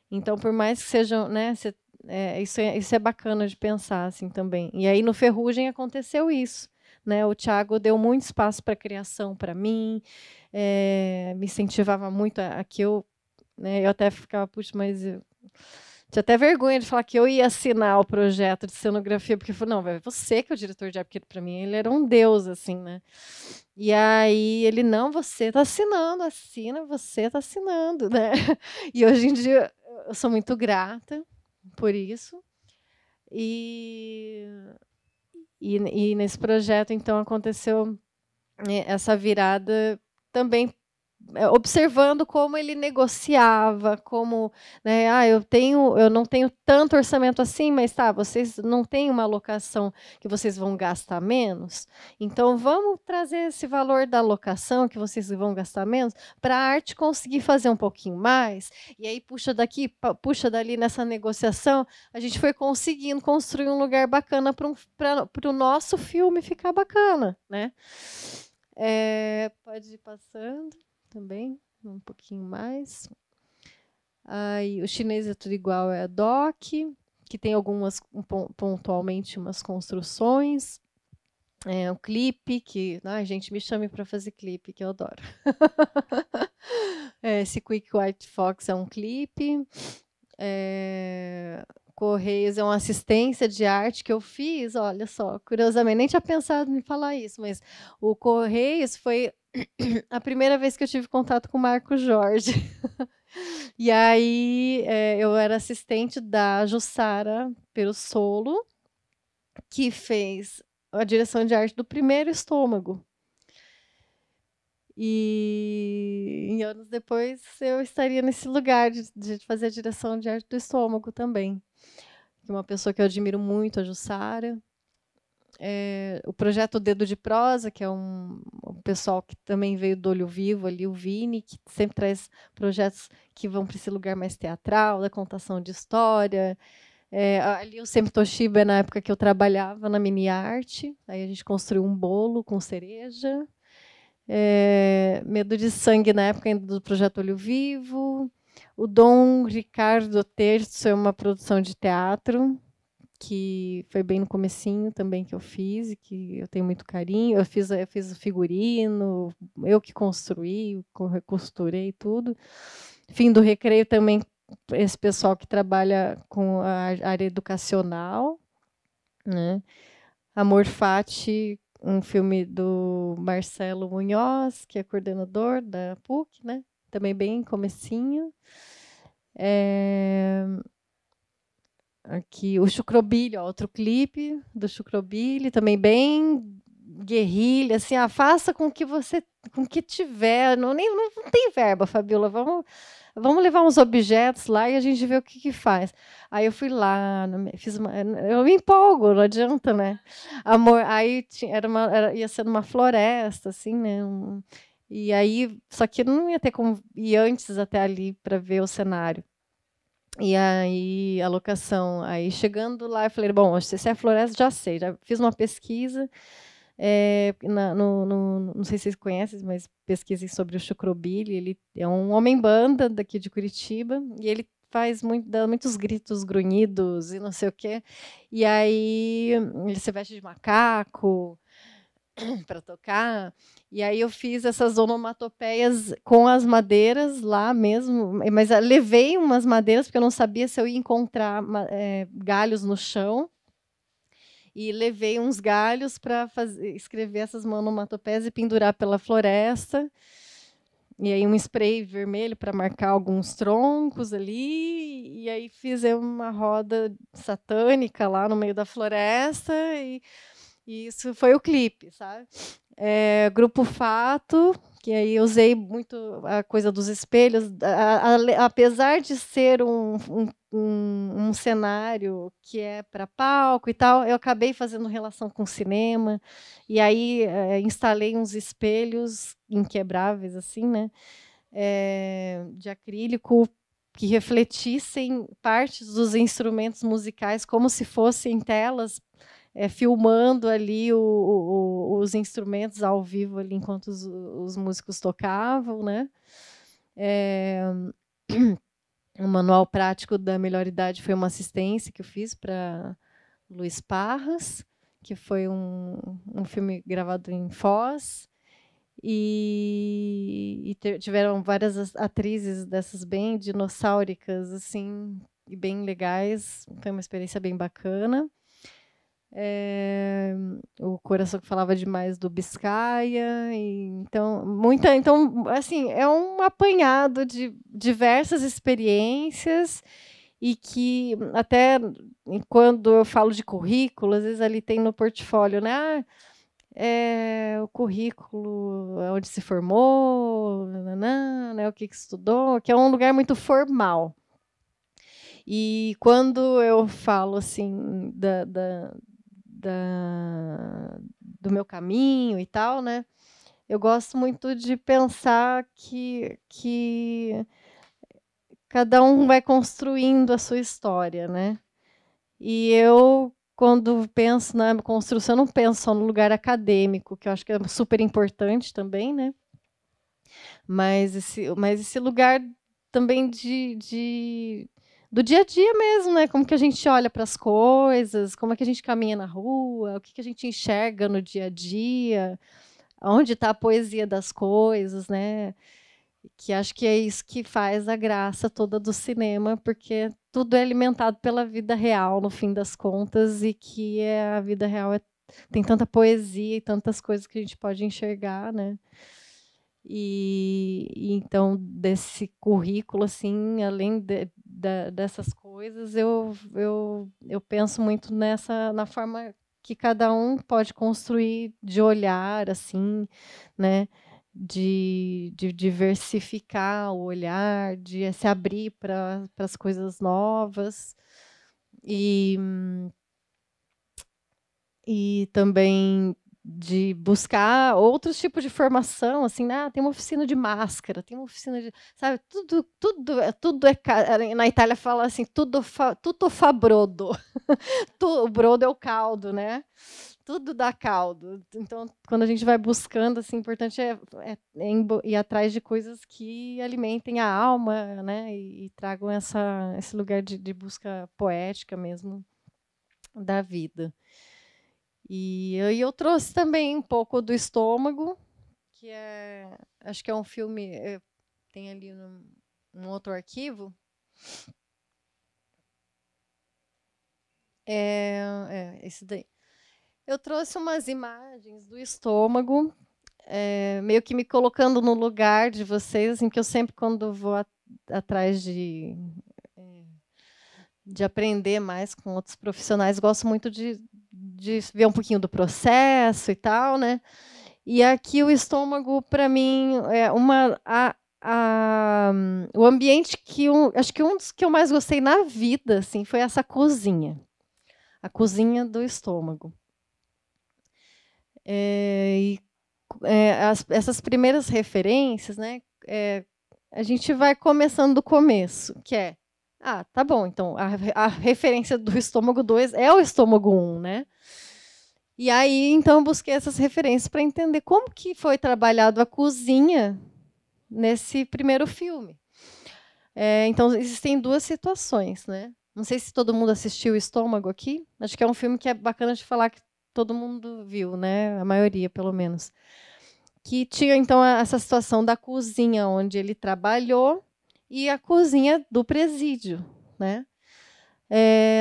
[SPEAKER 5] Então, por mais que sejam, né, isso é bacana de pensar assim também. E aí no Ferrugem aconteceu isso, né? O Thiago deu muito espaço para criação para mim, me incentivava muito a que eu até ficava, puxa, mas tinha até vergonha de falar que eu ia assinar o projeto de cenografia, porque eu falei, não, é você que é o diretor de arte, porque para mim ele era um deus, assim, né? E aí ele, não, você está assinando, assina, você está assinando, né? E hoje em dia eu sou muito grata por isso. E nesse projeto, então, aconteceu essa virada também, observando como ele negociava, como, né, eu não tenho tanto orçamento assim, mas tá, vocês não têm uma alocação que vocês vão gastar menos, então vamos trazer esse valor da alocação que vocês vão gastar menos para a arte conseguir fazer um pouquinho mais, e aí puxa daqui, puxa dali, nessa negociação, a gente foi conseguindo construir um lugar bacana para o nosso filme ficar bacana, né? Pode ir passando também, um pouquinho mais. Aí, o chinês é tudo igual, é a DOC, que tem pontualmente umas construções. Um clipe, que a gente me chame para fazer clipe, que eu adoro. Esse Quick White Fox é um clipe. Correios é uma assistência de arte que eu fiz, olha só, curiosamente, nem tinha pensado em falar isso, mas o Correios foi a primeira vez que eu tive contato com o Marco Jorge. E aí eu era assistente da Jussara Perussolo, que fez a direção de arte do primeiro Estômago. E anos depois eu estaria nesse lugar de fazer a direção de arte do Estômago também. Uma pessoa que eu admiro muito, a Jussara. O projeto Dedo de Prosa, que é um pessoal que também veio do Olho Vivo, ali, o Vini, que sempre traz projetos que vão para esse lugar mais teatral, da contação de história. Ali o Sempre Toshiba, na época que eu trabalhava na Mini Arte, aí a gente construiu um bolo com cereja. Medo de Sangue, na época ainda do projeto Olho Vivo. O Dom Ricardo Terço é uma produção de teatro, que foi bem no comecinho também que eu fiz, e que eu tenho muito carinho. Eu fiz o figurino, eu que construí, costurei tudo. Fim do Recreio também, esse pessoal que trabalha com a área educacional, né? Amor Fati, um filme do Marcelo Munhoz, que é coordenador da PUC, né? Também bem comecinho. Aqui o Chucrobilho, outro clipe do Chucrobilho, também bem guerrilha, assim, faça com que tiver, não tem verba, Fabiola, vamos levar uns objetos lá e a gente vê o que faz. Aí eu fui lá, eu me empolgo, não adianta, né? Amor, aí ia ser uma floresta, assim, né? E aí, só que não ia ter como ir antes até ali para ver o cenário. E aí, a locação. Aí, chegando lá, eu falei, bom, se é floresta, já sei. Já fiz uma pesquisa. Não sei se vocês conhecem, mas pesquisem sobre o Chucrobilho. Ele é um homem-banda daqui de Curitiba. E ele dá muitos gritos, grunhidos e não sei o quê. E aí, ele se veste de macaco para tocar, e aí eu fiz essas onomatopeias com as madeiras lá mesmo, mas levei umas madeiras porque eu não sabia se eu ia encontrar galhos no chão, e levei uns galhos para escrever essas onomatopeias e pendurar pela floresta. e aí um spray vermelho para marcar alguns troncos ali, e aí fizemos uma roda satânica lá no meio da floresta, e isso foi o clipe, sabe? Grupo Fato, que aí eu usei muito a coisa dos espelhos, apesar de ser um cenário que é para palco e tal, eu acabei fazendo relação com cinema, e aí instalei uns espelhos inquebráveis, assim, né, de acrílico, que refletissem partes dos instrumentos musicais como se fossem telas, filmando ali os instrumentos ao vivo ali enquanto os músicos tocavam, né? O manual prático da Melhor Idade foi uma assistência que eu fiz para Luiz Parras, que foi um filme gravado em Foz, e tiveram várias atrizes dessas bem dinossáuricas, assim, e bem legais. Foi uma experiência bem bacana. O Coração que Falava Demais do Biscaia, então assim, é um apanhado de diversas experiências, e que até quando eu falo de currículo, às vezes ali tem no portfólio, né? O currículo, onde se formou, né? O que estudou, que é um lugar muito formal. E quando eu falo assim do meu caminho e tal, né? Eu gosto muito de pensar que cada um vai construindo a sua história, né? E eu, quando penso na construção, não penso só no lugar acadêmico, que eu acho que é super importante também, né? Mas esse lugar também do dia a dia mesmo, né? Como que a gente olha para as coisas, como é que a gente caminha na rua, o que a gente enxerga no dia a dia, onde está a poesia das coisas, né? Que acho que é isso que faz a graça toda do cinema, porque tudo é alimentado pela vida real, no fim das contas, e que a vida real tem tanta poesia e tantas coisas que a gente pode enxergar, né? E então, desse currículo, assim, além dessas coisas, eu penso muito na forma que cada um pode construir de olhar, assim, né? De diversificar o olhar, de se abrir para as coisas novas, e também de buscar outros tipos de formação, assim, né? Tem uma oficina de máscara, tem uma oficina de, sabe, tudo é, na Itália fala assim, tutto fa brodo. O brodo é o caldo, né? Tudo dá caldo. Então, quando a gente vai buscando, assim, o importante é ir atrás de coisas que alimentem a alma, né? E tragam esse lugar de busca poética mesmo da vida. E eu trouxe também um pouco do Estômago, que acho que é um filme, tem ali um outro arquivo. Esse daí. Eu trouxe umas imagens do Estômago, meio que me colocando no lugar de vocês, assim, que eu sempre, quando vou atrás de aprender mais com outros profissionais, gosto muito de ver um pouquinho do processo e tal, né? E aqui o Estômago, para mim, é o ambiente que acho que um dos que eu mais gostei na vida, assim, foi essa cozinha, a cozinha do Estômago. Essas primeiras referências, né? A gente vai começando do começo, que é, tá bom, então a referência do Estômago 2 é o Estômago 1, né? E aí, então, eu busquei essas referências para entender como que foi trabalhado a cozinha nesse primeiro filme. Então, existem duas situações, né? Não sei se todo mundo assistiu o Estômago aqui. Acho que é um filme que é bacana de falar, que todo mundo viu, né? A maioria, pelo menos. Que tinha, então, essa situação da cozinha onde ele trabalhou e a cozinha do presídio, né?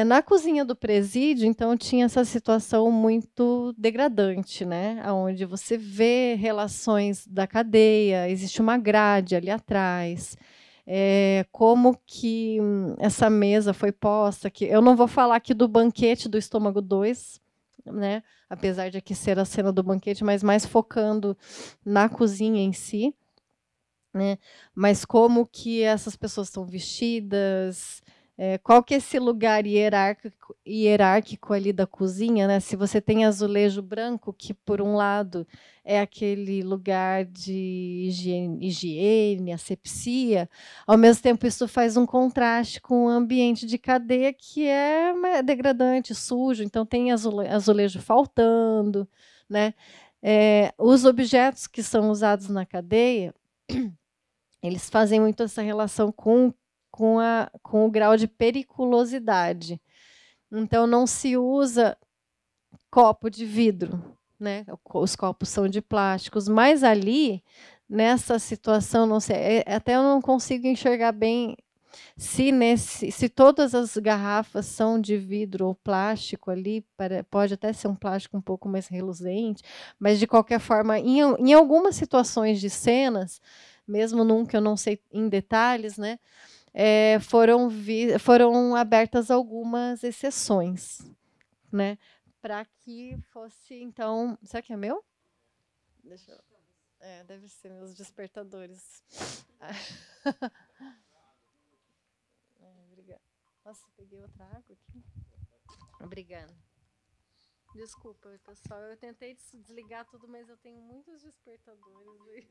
[SPEAKER 5] Na cozinha do presídio, então, tinha essa situação muito degradante, né? Onde você vê relações da cadeia, existe uma grade ali atrás. Como que essa mesa foi posta. Que eu não vou falar aqui do banquete do Estômago 2, né? Apesar de aqui ser a cena do banquete, mas mais focando na cozinha em si, né? Mas como que essas pessoas estão vestidas, qual que é esse lugar hierárquico ali da cozinha, né? Se você tem azulejo branco, que por um lado é aquele lugar de higiene, asepsia, ao mesmo tempo isso faz um contraste com o ambiente de cadeia que é degradante, sujo, então tem azulejo faltando, né? Os objetos que são usados na cadeia, eles fazem muito essa relação com o grau de periculosidade. Então, não se usa copo de vidro, né? Os copos são de plásticos, mas ali, nessa situação, não sei, até eu não consigo enxergar bem se todas as garrafas são de vidro ou plástico ali, pode até ser um plástico um pouco mais reluzente, mas, de qualquer forma, em algumas situações de cenas, mesmo num que eu não sei em detalhes, né? Foram abertas algumas exceções, né, para que fosse, então... Será que é meu? Deixa eu... deve ser meus despertadores. Obrigada. Nossa, peguei outra água aqui. Obrigada. Desculpa, pessoal, eu tentei desligar tudo, mas eu tenho muitos despertadores aí.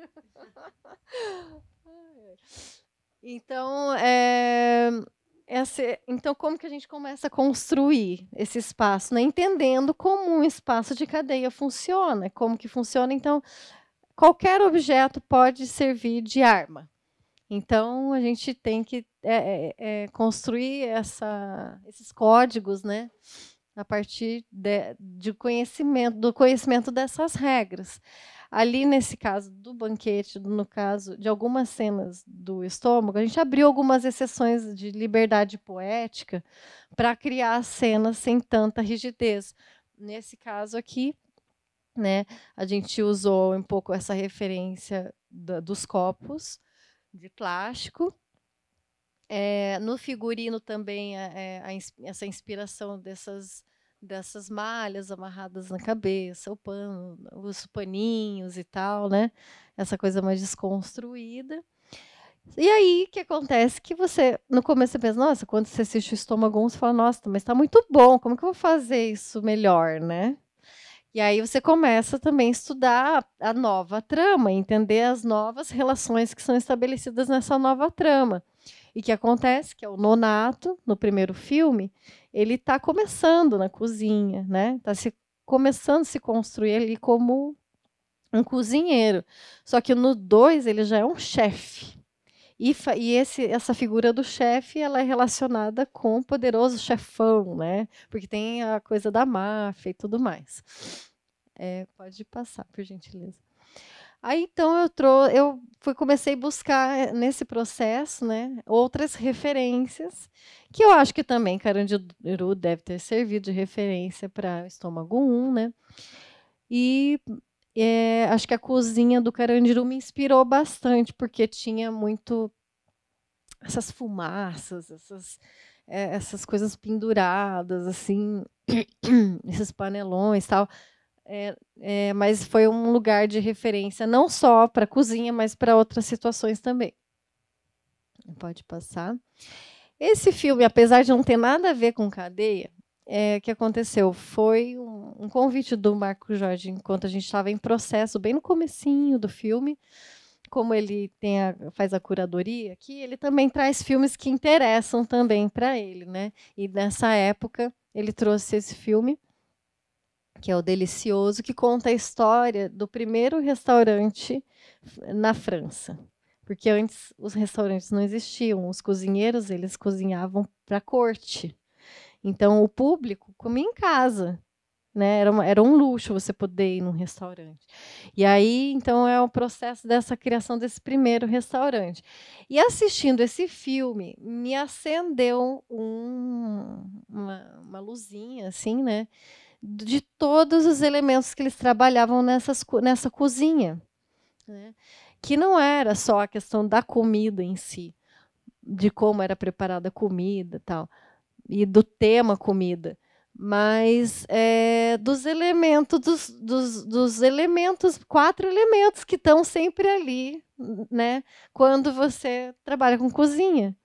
[SPEAKER 5] Então, então, como que a gente começa a construir esse espaço, né? Entendendo como um espaço de cadeia funciona, como que funciona. Então, qualquer objeto pode servir de arma. Então, a gente tem que construir esses códigos, né, a partir do conhecimento dessas regras. Ali, nesse caso do banquete, no caso de algumas cenas do Estômago, a gente abriu algumas exceções de liberdade poética para criar cenas sem tanta rigidez. Nesse caso aqui, né, a gente usou um pouco essa referência dos copos de plástico. No figurino também essa inspiração dessas malhas amarradas na cabeça, os paninhos e tal, né? Essa coisa mais desconstruída. E aí, o que acontece? Que você, no começo, você pensa, nossa, quando você assiste o Estômago 1, você fala, nossa, mas está muito bom, como que eu vou fazer isso melhor, né? E aí você começa também a estudar a nova trama, entender as novas relações que são estabelecidas nessa nova trama. E o que acontece? Que é o Nonato, no primeiro filme, ele está começando na cozinha, né? Está começando a se construir ali como um cozinheiro. Só que no 2 ele já é um chefe. E essa figura do chefe, ela é relacionada com o poderoso chefão, né? Porque tem a coisa da máfia e tudo mais. Pode passar, por gentileza. Aí, então, eu comecei a buscar nesse processo, né, outras referências, que eu acho que também Carandiru deve ter servido de referência para o Estômago 1, né? E acho que a cozinha do Carandiru me inspirou bastante, porque tinha muito essas fumaças, essas coisas penduradas, assim, esses panelões e tal. Mas foi um lugar de referência não só para a cozinha, mas para outras situações também. Pode passar. Esse filme, apesar de não ter nada a ver com cadeia, o que aconteceu? Foi um convite do Marco Jorge, enquanto a gente estava em processo, bem no comecinho do filme. Como ele faz a curadoria aqui, ele também traz filmes que interessam também para ele, né? E nessa época ele trouxe esse filme, que é o Delicioso, que conta a história do primeiro restaurante na França. Porque antes os restaurantes não existiam, os cozinheiros eles cozinhavam para a corte. Então o público comia em casa, né? Era um luxo você poder ir num restaurante. E aí, então, é o processo dessa criação desse primeiro restaurante. E assistindo esse filme, me acendeu uma luzinha, assim, né? De todos os elementos que eles trabalhavam nessa cozinha, né? Que não era só a questão da comida em si, de como era preparada a comida, tal, e do tema comida, mas dos elementos, dos elementos, 4 elementos que estão sempre ali, né? Quando você trabalha com cozinha,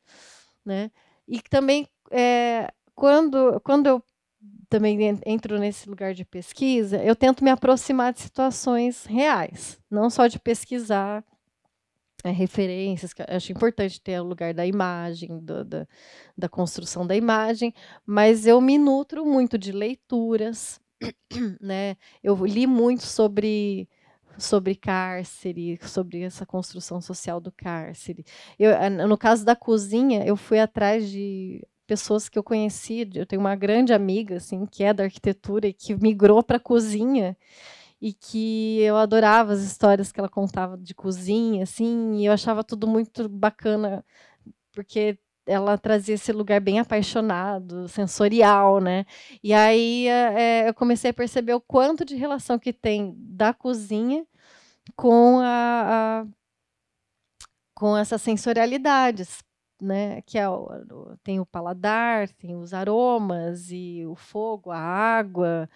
[SPEAKER 5] né? E também quando eu também entro nesse lugar de pesquisa, eu tento me aproximar de situações reais, não só de pesquisar referências, que eu acho importante ter o lugar da imagem, da construção da imagem, mas eu me nutro muito de leituras, né? Eu li muito sobre cárcere, sobre essa construção social do cárcere. No caso da cozinha, eu fui atrás de pessoas que eu conheci. Eu tenho uma grande amiga, assim, que é da arquitetura e que migrou para a cozinha, e que eu adorava as histórias que ela contava de cozinha, assim, e eu achava tudo muito bacana, porque ela trazia esse lugar bem apaixonado, sensorial, né? E aí eu comecei a perceber o quanto de relação que tem da cozinha com com essas sensorialidades, né? Que tem o paladar, tem os aromas e o fogo, a água.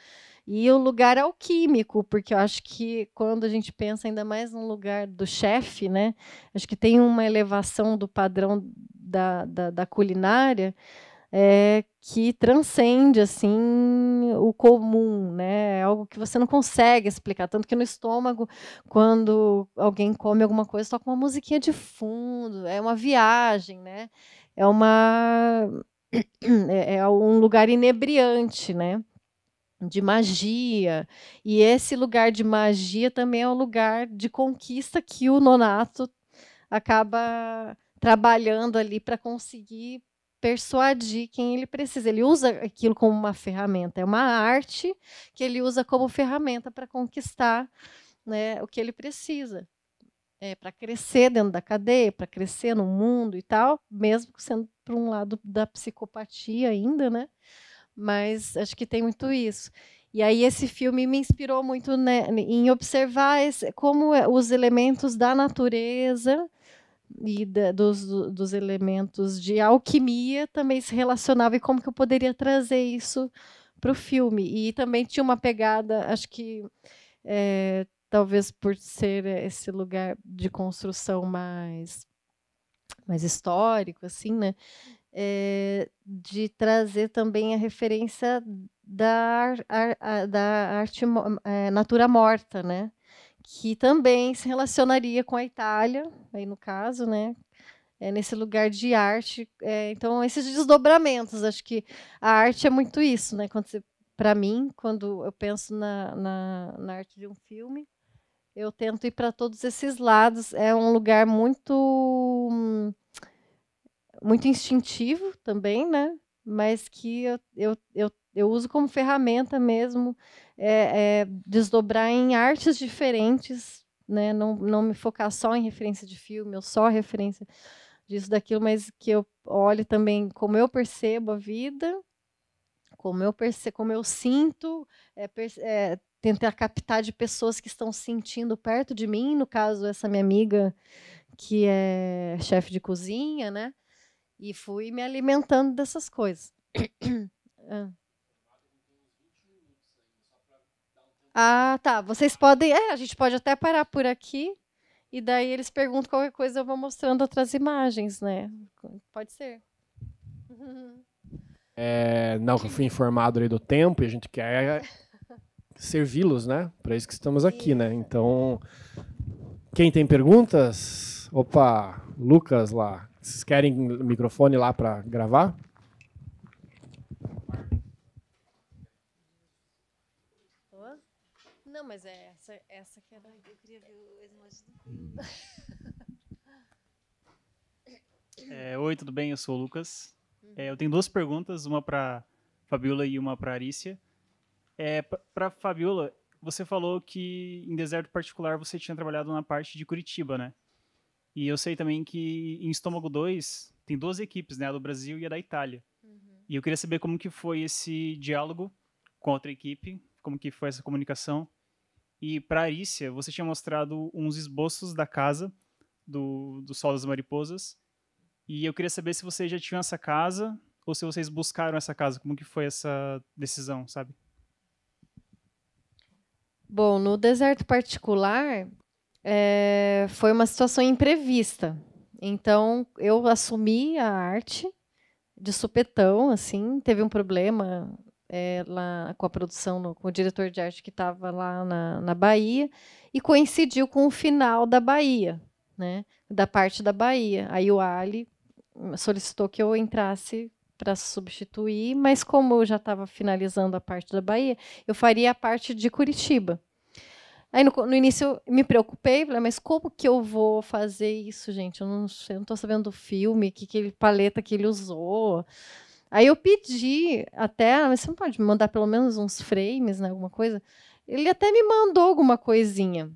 [SPEAKER 5] E o lugar alquímico, porque eu acho que quando a gente pensa ainda mais no lugar do chefe, né, acho que tem uma elevação do padrão da culinária que transcende assim o comum, né? É algo que você não consegue explicar, tanto que no estômago, quando alguém come alguma coisa, toca uma musiquinha de fundo, é uma viagem, né? É uma é um lugar inebriante, né? De magia, e esse lugar de magia também é um lugar de conquista que o Nonato acaba trabalhando ali para conseguir persuadir quem ele precisa. Ele usa aquilo como uma ferramenta, é uma arte que ele usa como ferramenta para conquistar, né, o que ele precisa. Para crescer dentro da cadeia, para crescer no mundo e tal, mesmo sendo por um lado da psicopatia ainda, né? Mas acho que tem muito isso. E aí esse filme me inspirou muito, né, em observar como os elementos da natureza e dos elementos de alquimia também se relacionavam, e como que eu poderia trazer isso para o filme. E também tinha uma pegada, acho que talvez por ser esse lugar de construção mais histórico, assim, né? De trazer também a referência da arte natura morta, né? Que também se relacionaria com a Itália, aí no caso, né? Nesse lugar de arte. Então, esses desdobramentos, acho que a arte é muito isso, né? Para mim, quando eu penso na arte de um filme, eu tento ir para todos esses lados. É um lugar muito instintivo também, né? Mas que eu uso como ferramenta mesmo, desdobrar em artes diferentes, né? Não me focar só em referência de filme, ou só referência disso, daquilo, mas que eu olhe também como eu percebo a vida, como eu sinto, tentar captar de pessoas que estão sentindo perto de mim, no caso, essa minha amiga, que é chefe de cozinha, né? E fui me alimentando dessas coisas. Tá. Vocês podem. A gente pode até parar por aqui. E daí eles perguntam qualquer coisa, eu vou mostrando outras imagens, né? Pode ser.
[SPEAKER 2] Não, que eu fui informado aí do tempo e a gente quer servi-los, né? Para isso que estamos aqui, né? Então, quem tem perguntas? Opa, Lucas lá. Vocês querem microfone lá para gravar?
[SPEAKER 5] Não, mas essa que era. Eu queria ver as imagens do
[SPEAKER 6] Oi, tudo bem? Eu sou o Lucas. Eu tenho 2 perguntas, uma para Fabiola e uma para Arícia. Para Fabiola, você falou que em Deserto Particular você tinha trabalhado na parte de Curitiba, né? E eu sei também que em Estômago 2 tem 2 equipes, né? A do Brasil e a da Itália. E eu queria saber como que foi esse diálogo com a outra equipe, como que foi essa comunicação. E para a Arícia, você tinha mostrado uns esboços da casa, do Sol das Mariposas, e eu queria saber se vocês já tinham essa casa, ou se vocês buscaram essa casa, como que foi essa decisão, sabe?
[SPEAKER 5] Bom, no Deserto Particular, foi uma situação imprevista. Então, eu assumi a arte de supetão, assim, teve um problema lá com a produção, com o diretor de arte que estava lá na Bahia, e coincidiu com o final da Bahia, né, da parte da Bahia. Aí o Ali solicitou que eu entrasse para substituir, mas como eu já estava finalizando a parte da Bahia, eu faria a parte de Curitiba. Aí no início eu me preocupei, falei, mas como que eu vou fazer isso, gente? Eu não estou sabendo do filme, que paleta que ele usou. Aí eu pedi até, mas você não pode me mandar pelo menos uns frames, né, alguma coisa? Ele até me mandou alguma coisinha,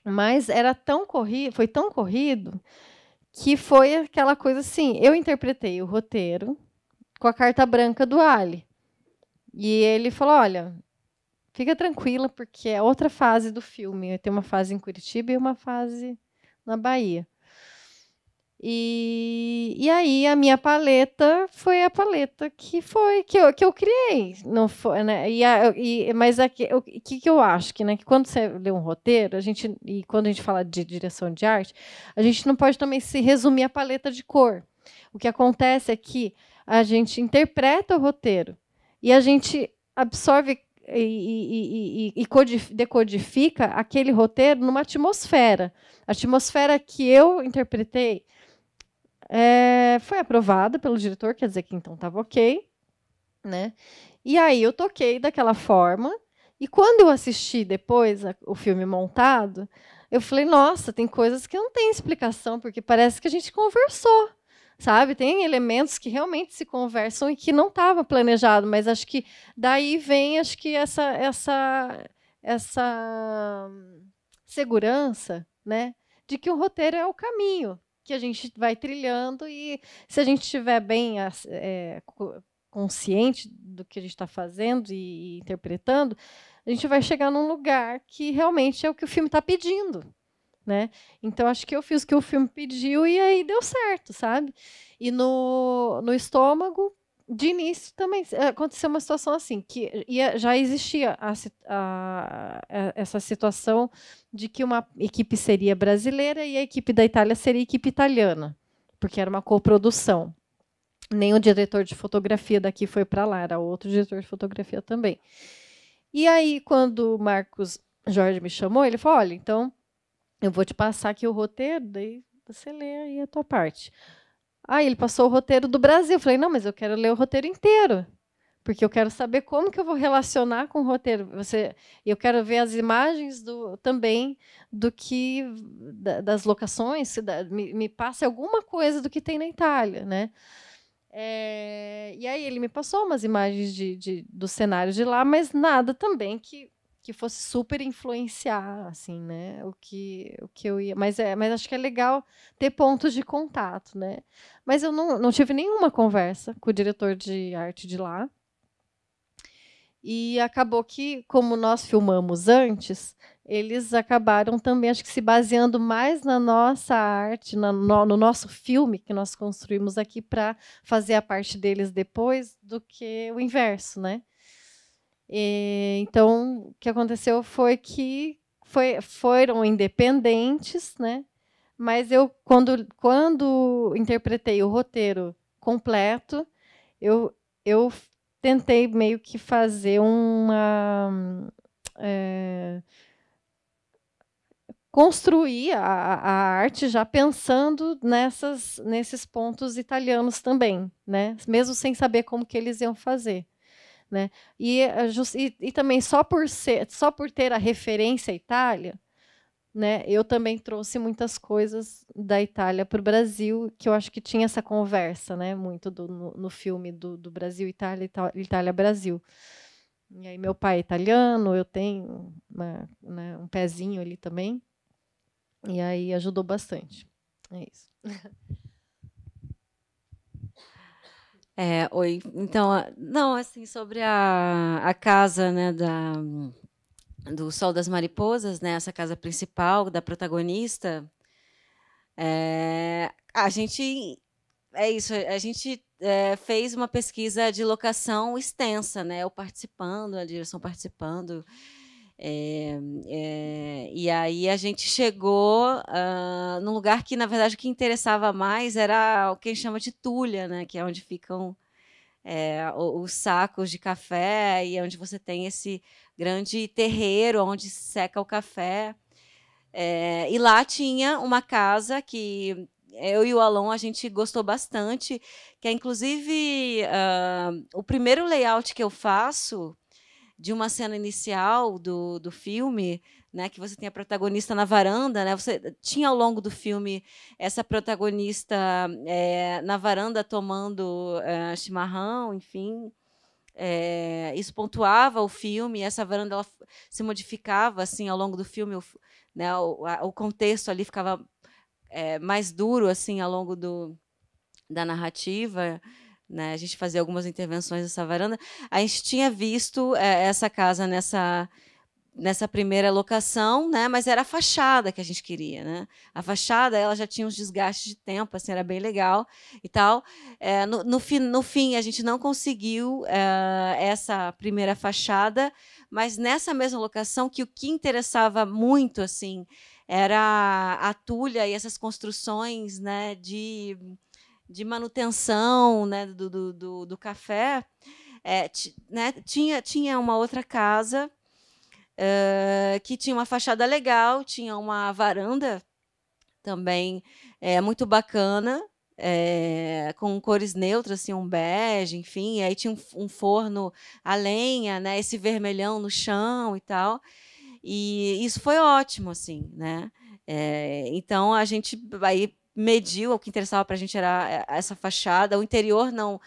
[SPEAKER 5] mas era tão corrido, foi tão corrido que foi aquela coisa assim. Eu interpretei o roteiro com a carta branca do Ali. E ele falou, olha, fica tranquila, porque é outra fase do filme. Tem uma fase em Curitiba e uma fase na Bahia. E aí a minha paleta foi a paleta que eu criei. Não foi, né? Mas o que eu acho que, né, que quando você lê um roteiro, e quando a gente fala de direção de arte, a gente não pode também se resumir a paleta de cor. O que acontece é que a gente interpreta o roteiro e a gente absorve e decodifica aquele roteiro numa atmosfera. A atmosfera que eu interpretei foi aprovada pelo diretor, quer dizer que então estava ok, né? E aí eu toquei daquela forma, e quando eu assisti depois o filme montado, eu falei, nossa, tem coisas que não tem explicação, porque parece que a gente conversou, sabe? Tem elementos que realmente se conversam e que não estava planejado, mas acho que daí vem essa segurança, né, de que o roteiro é o caminho que a gente vai trilhando, e se a gente estiver bem consciente do que a gente está fazendo e interpretando, a gente vai chegar num lugar que realmente é o que o filme está pedindo, né? Então, acho que eu fiz o que o filme pediu e aí deu certo, sabe? E no Estômago, de início, também aconteceu uma situação assim, que já existia essa situação de que uma equipe seria brasileira e a equipe da Itália seria equipe italiana, porque era uma coprodução. Nem o diretor de fotografia daqui foi para lá, era outro diretor de fotografia também. E aí, quando o Marcos Jorge me chamou, ele falou, olha, então, eu vou te passar aqui o roteiro, daí você lê aí a tua parte. Aí ele passou o roteiro do Brasil. Eu falei, não, mas eu quero ler o roteiro inteiro, porque eu quero saber como que eu vou relacionar com o roteiro. Eu quero ver as imagens também das locações, me passa alguma coisa do que tem na Itália, né? E aí ele me passou umas imagens do cenário de lá, mas nada também que fosse super influenciar, assim, né? O que eu ia, mas acho que é legal ter pontos de contato, né? Mas eu não tive nenhuma conversa com o diretor de arte de lá. E acabou que, como nós filmamos antes, eles acabaram também, acho que, se baseando mais na nossa arte, no nosso filme que nós construímos aqui, para fazer a parte deles depois, do que o inverso, né? Então, o que aconteceu foi que foram independentes, né? Mas eu, quando interpretei o roteiro completo, eu tentei meio que fazer construir a arte já pensando nesses pontos italianos também, né? Mesmo sem saber como que eles iam fazer. Né? E também só por ter a referência à Itália, né, eu também trouxe muitas coisas da Itália para o Brasil, que eu acho que tinha essa conversa, né, muito no filme do Brasil, Itália, Itália, Brasil. E aí meu pai é italiano, eu tenho um pezinho ali também, e aí ajudou bastante. É isso.
[SPEAKER 3] Oi. Então, não, assim, sobre a casa, né, do Sol das Mariposas, né, essa casa principal da protagonista, a gente a gente fez uma pesquisa de locação extensa, né, eu participando, a direção participando, e aí a gente chegou num lugar que, na verdade, o que interessava mais era o que a gente chama de tulha, né, que é onde ficam os sacos de café e onde você tem esse grande terreiro onde se seca o café. E lá tinha uma casa que eu e o Alon a gente gostou bastante, que é inclusive o primeiro layout que eu faço de uma cena inicial do filme, né, que você tem a protagonista na varanda, né, você tinha ao longo do filme essa protagonista na varanda tomando chimarrão, enfim. Isso pontuava o filme, essa varanda ela se modificava assim ao longo do filme, né, o contexto ali ficava mais duro assim ao longo da narrativa, né? A gente fazia algumas intervenções nessa varanda. A gente tinha visto essa casa nessa primeira locação, né? Mas era a fachada que a gente queria, né? A fachada ela já tinha uns desgastes de tempo, assim, era bem legal e tal. No fim, a gente não conseguiu essa primeira fachada, mas nessa mesma locação que o que interessava muito, assim, era a tulha e essas construções, né? De manutenção, né, do café, né, tinha uma outra casa que tinha uma fachada legal, tinha uma varanda também muito bacana, com cores neutras, assim, um bege, enfim, aí tinha um forno a lenha, né, esse vermelhão no chão e tal, e isso foi ótimo, assim, né? Então a gente aí mediu, o que interessava para a gente era essa fachada, o interior não.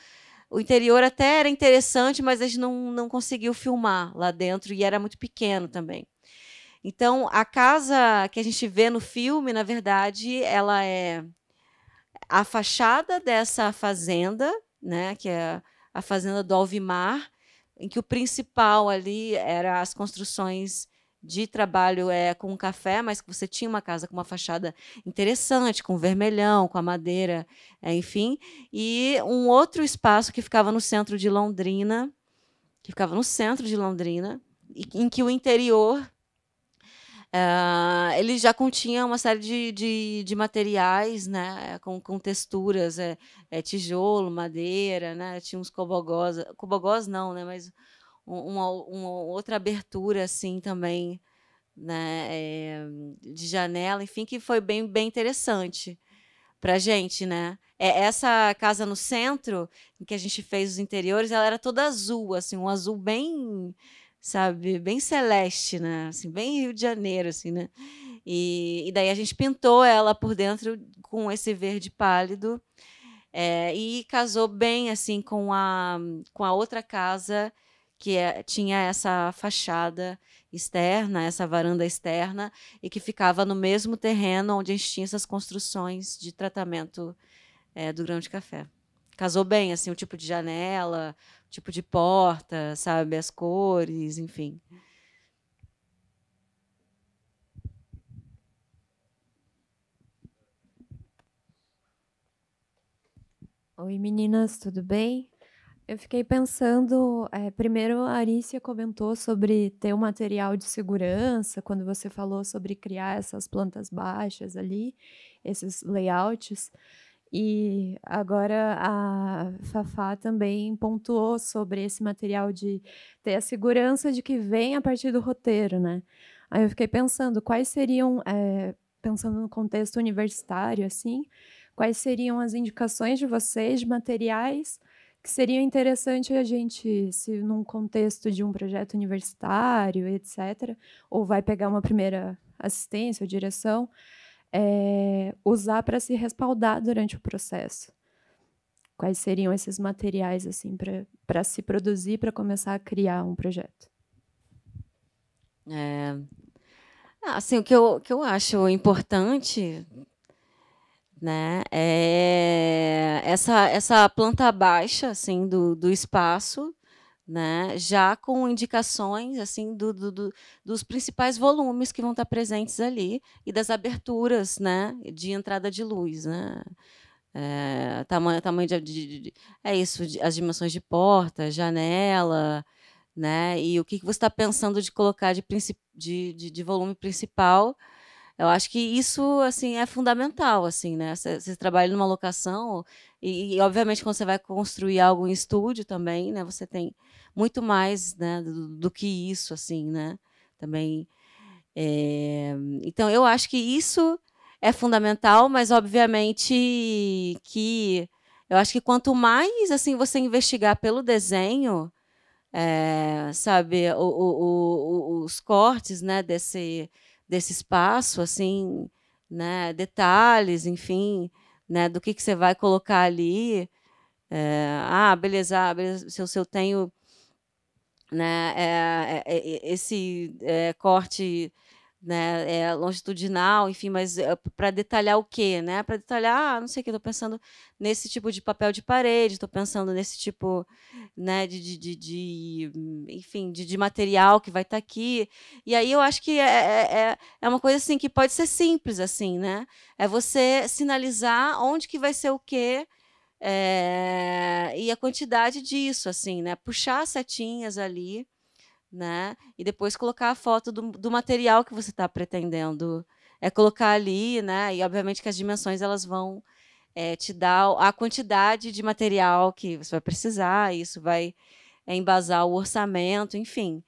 [SPEAKER 3] O interior até era interessante, mas a gente não conseguiu filmar lá dentro e era muito pequeno também. Então, a casa que a gente vê no filme, na verdade, ela é a fachada dessa fazenda, né, que é a fazenda do Alvimar, em que o principal ali era as construções de trabalho com café, mas que você tinha uma casa com uma fachada interessante, com vermelhão, com a madeira, enfim, e um outro espaço que ficava no centro de Londrina, em que o interior ele já continha uma série de materiais, né, com texturas, tijolo, madeira, né, tinha uns cobogós não, né, mas uma outra abertura assim também, né, de janela, enfim, que foi bem interessante para a gente, né? Essa casa no centro, em que a gente fez os interiores, ela era toda azul, assim, um azul bem, sabe, bem celeste, né? Assim, bem Rio de Janeiro, assim, né? E daí a gente pintou ela por dentro com esse verde pálido e casou bem, assim, com a outra casa que tinha essa fachada externa, essa varanda externa, e que ficava no mesmo terreno onde a gente tinha essas construções de tratamento do grão de café. Casou bem, assim, o tipo de janela, o tipo de porta, sabe, as cores, enfim.
[SPEAKER 7] Oi, meninas, tudo bem? Eu fiquei pensando, primeiro a Arícia comentou sobre ter um material de segurança, quando você falou sobre criar essas plantas baixas ali, esses layouts, e agora a Fafá também pontuou sobre esse material de ter a segurança de que vem a partir do roteiro, né? Aí eu fiquei pensando, quais seriam, pensando no contexto universitário, assim, quais seriam as indicações de vocês de materiais que seria interessante a gente, se num contexto de um projeto universitário, etc., ou vai pegar uma primeira assistência ou direção, usar para se respaldar durante o processo. Quais seriam esses materiais assim para se produzir, para começar a criar um projeto?
[SPEAKER 3] Assim, o que eu acho importante, né? Essa planta baixa assim do espaço, né? Já com indicações assim dos principais volumes que vão estar presentes ali e das aberturas, né? De entrada de luz, né? Tamanho é isso, as dimensões de porta, janela, né? E o que você está pensando de colocar de volume principal. Eu acho que isso assim é fundamental, assim, né? Você trabalha numa locação e, obviamente quando você vai construir algo em estúdio também, né? Você tem muito mais, né, do que isso, assim, né? Também. Então eu acho que isso é fundamental, mas obviamente que eu acho que quanto mais assim você investigar pelo desenho, sabe, os cortes, né, desse espaço, assim, né, detalhes, enfim, né, do que você vai colocar ali. Beleza, se eu tenho, né, esse corte, né, longitudinal, enfim, mas para detalhar o quê, né? Para detalhar, não sei o que, estou pensando nesse tipo de papel de parede, estou pensando nesse tipo, né, enfim, de material que vai estar aqui. E aí eu acho que é uma coisa assim que pode ser simples, assim, né? É você sinalizar onde que vai ser o quê. E a quantidade disso, assim, né? Puxar as setinhas ali, né? E depois colocar a foto do material que você está pretendendo colocar ali, né? E obviamente que as dimensões elas vão te dar a quantidade de material que você vai precisar, e isso vai embasar o orçamento, enfim.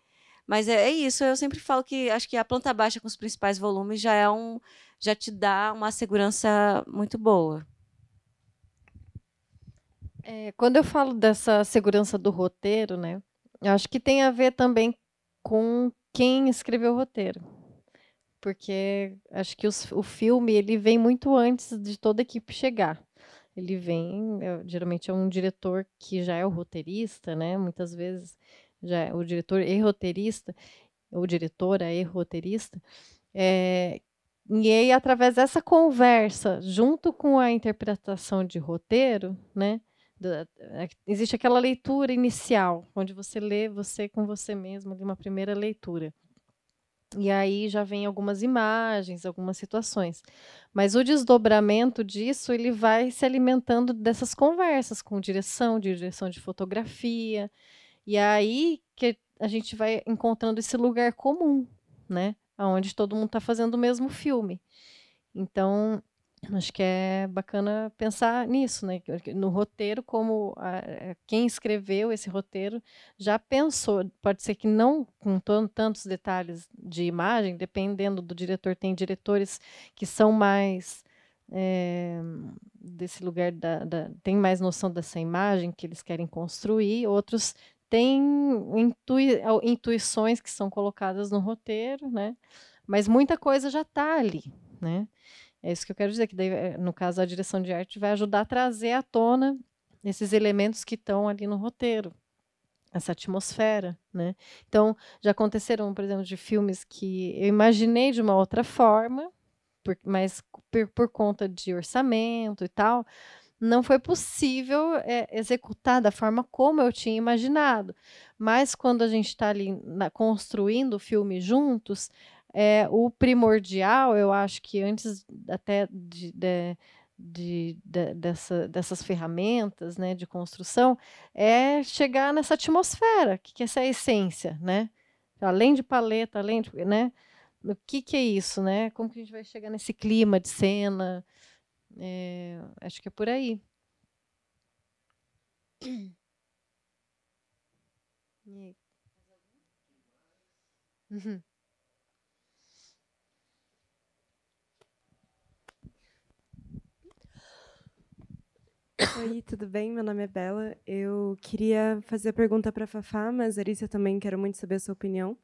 [SPEAKER 3] Mas é isso, eu sempre falo que acho que a planta baixa com os principais volumes já te dá uma segurança muito boa.
[SPEAKER 5] Quando eu falo dessa segurança do roteiro, né, eu acho que tem a ver também com quem escreveu o roteiro. Porque acho que o filme ele vem muito antes de toda a equipe chegar. Ele vem, geralmente é um diretor que já é o roteirista, né? Muitas vezes já é o diretor e roteirista, ou diretora e roteirista. E aí, através dessa conversa, junto com a interpretação de roteiro, né? Existe aquela leitura inicial, onde você lê você com você mesmo, de uma primeira leitura. E aí já vem algumas imagens, algumas situações. Mas o desdobramento disso, ele vai se alimentando dessas conversas com direção de fotografia. E aí que a gente vai encontrando esse lugar comum, né? Onde todo mundo está fazendo o mesmo filme. Então, acho que é bacana pensar nisso, né? No roteiro, como quem escreveu esse roteiro já pensou. Pode ser que não com tantos detalhes de imagem, dependendo do diretor. Tem diretores que são mais desse lugar tem mais noção dessa imagem que eles querem construir. Outros têm intuições que são colocadas no roteiro, né? Mas muita coisa já está ali, né? É isso que eu quero dizer, que daí, no caso, a direção de arte vai ajudar a trazer à tona esses elementos que estão ali no roteiro, essa atmosfera, né? Então, já aconteceram, por exemplo, de filmes que eu imaginei de uma outra forma, mas por conta de orçamento e tal, não foi possível executar da forma como eu tinha imaginado. Mas quando a gente está ali construindo o filme juntos, o primordial, eu acho que antes até dessas ferramentas, né, de construção, é chegar nessa atmosfera, que essa é a essência, né? Além de paleta, além de, né? O que é isso, né? Como que a gente vai chegar nesse clima de cena? Acho que é por aí. Uhum.
[SPEAKER 8] Oi, tudo bem? Meu nome é Bela. Eu queria fazer a pergunta para a Fafá, mas Arícia também quero muito saber a sua opinião.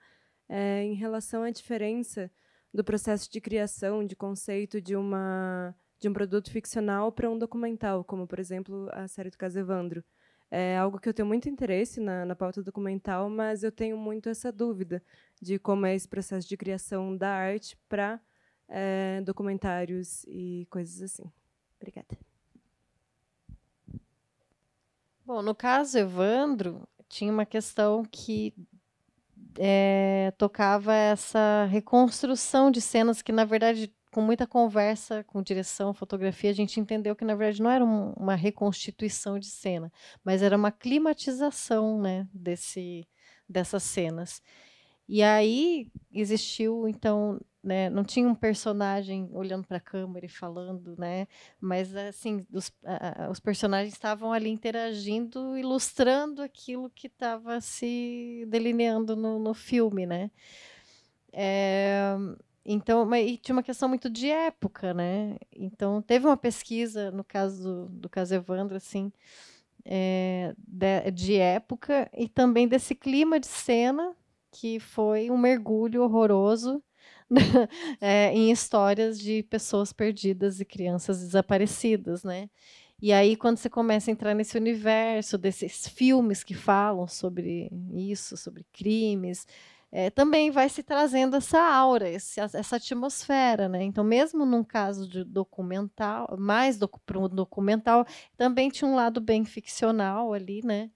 [SPEAKER 8] Em relação à diferença do processo de criação, de conceito de um produto ficcional para um documental, como, por exemplo, a série do caso Evandro. É algo que eu tenho muito interesse na pauta documental, mas eu tenho muito essa dúvida de como é esse processo de criação da arte para documentários e coisas assim. Obrigada.
[SPEAKER 5] Bom, no caso Evandro, tinha uma questão que tocava essa reconstrução de cenas que, na verdade, com muita conversa com direção, fotografia, a gente entendeu que, na verdade, não era uma reconstituição de cena, mas era uma climatização, né, dessas cenas. E aí existiu, então, né, não tinha um personagem olhando para a câmera e falando, né, mas assim os personagens estavam ali interagindo, ilustrando aquilo que estava se delineando no filme, né. Então, e tinha uma questão muito de época, né. Então teve uma pesquisa no caso do caso Evandro, assim, de época e também desse clima de cena, que foi um mergulho horroroso em histórias de pessoas perdidas e crianças desaparecidas, né? E aí, quando você começa a entrar nesse universo desses filmes que falam sobre isso, sobre crimes, também vai se trazendo essa aura, essa atmosfera, né? Então, mesmo num caso de documental, para um documental, também tinha um lado bem ficcional ali, né?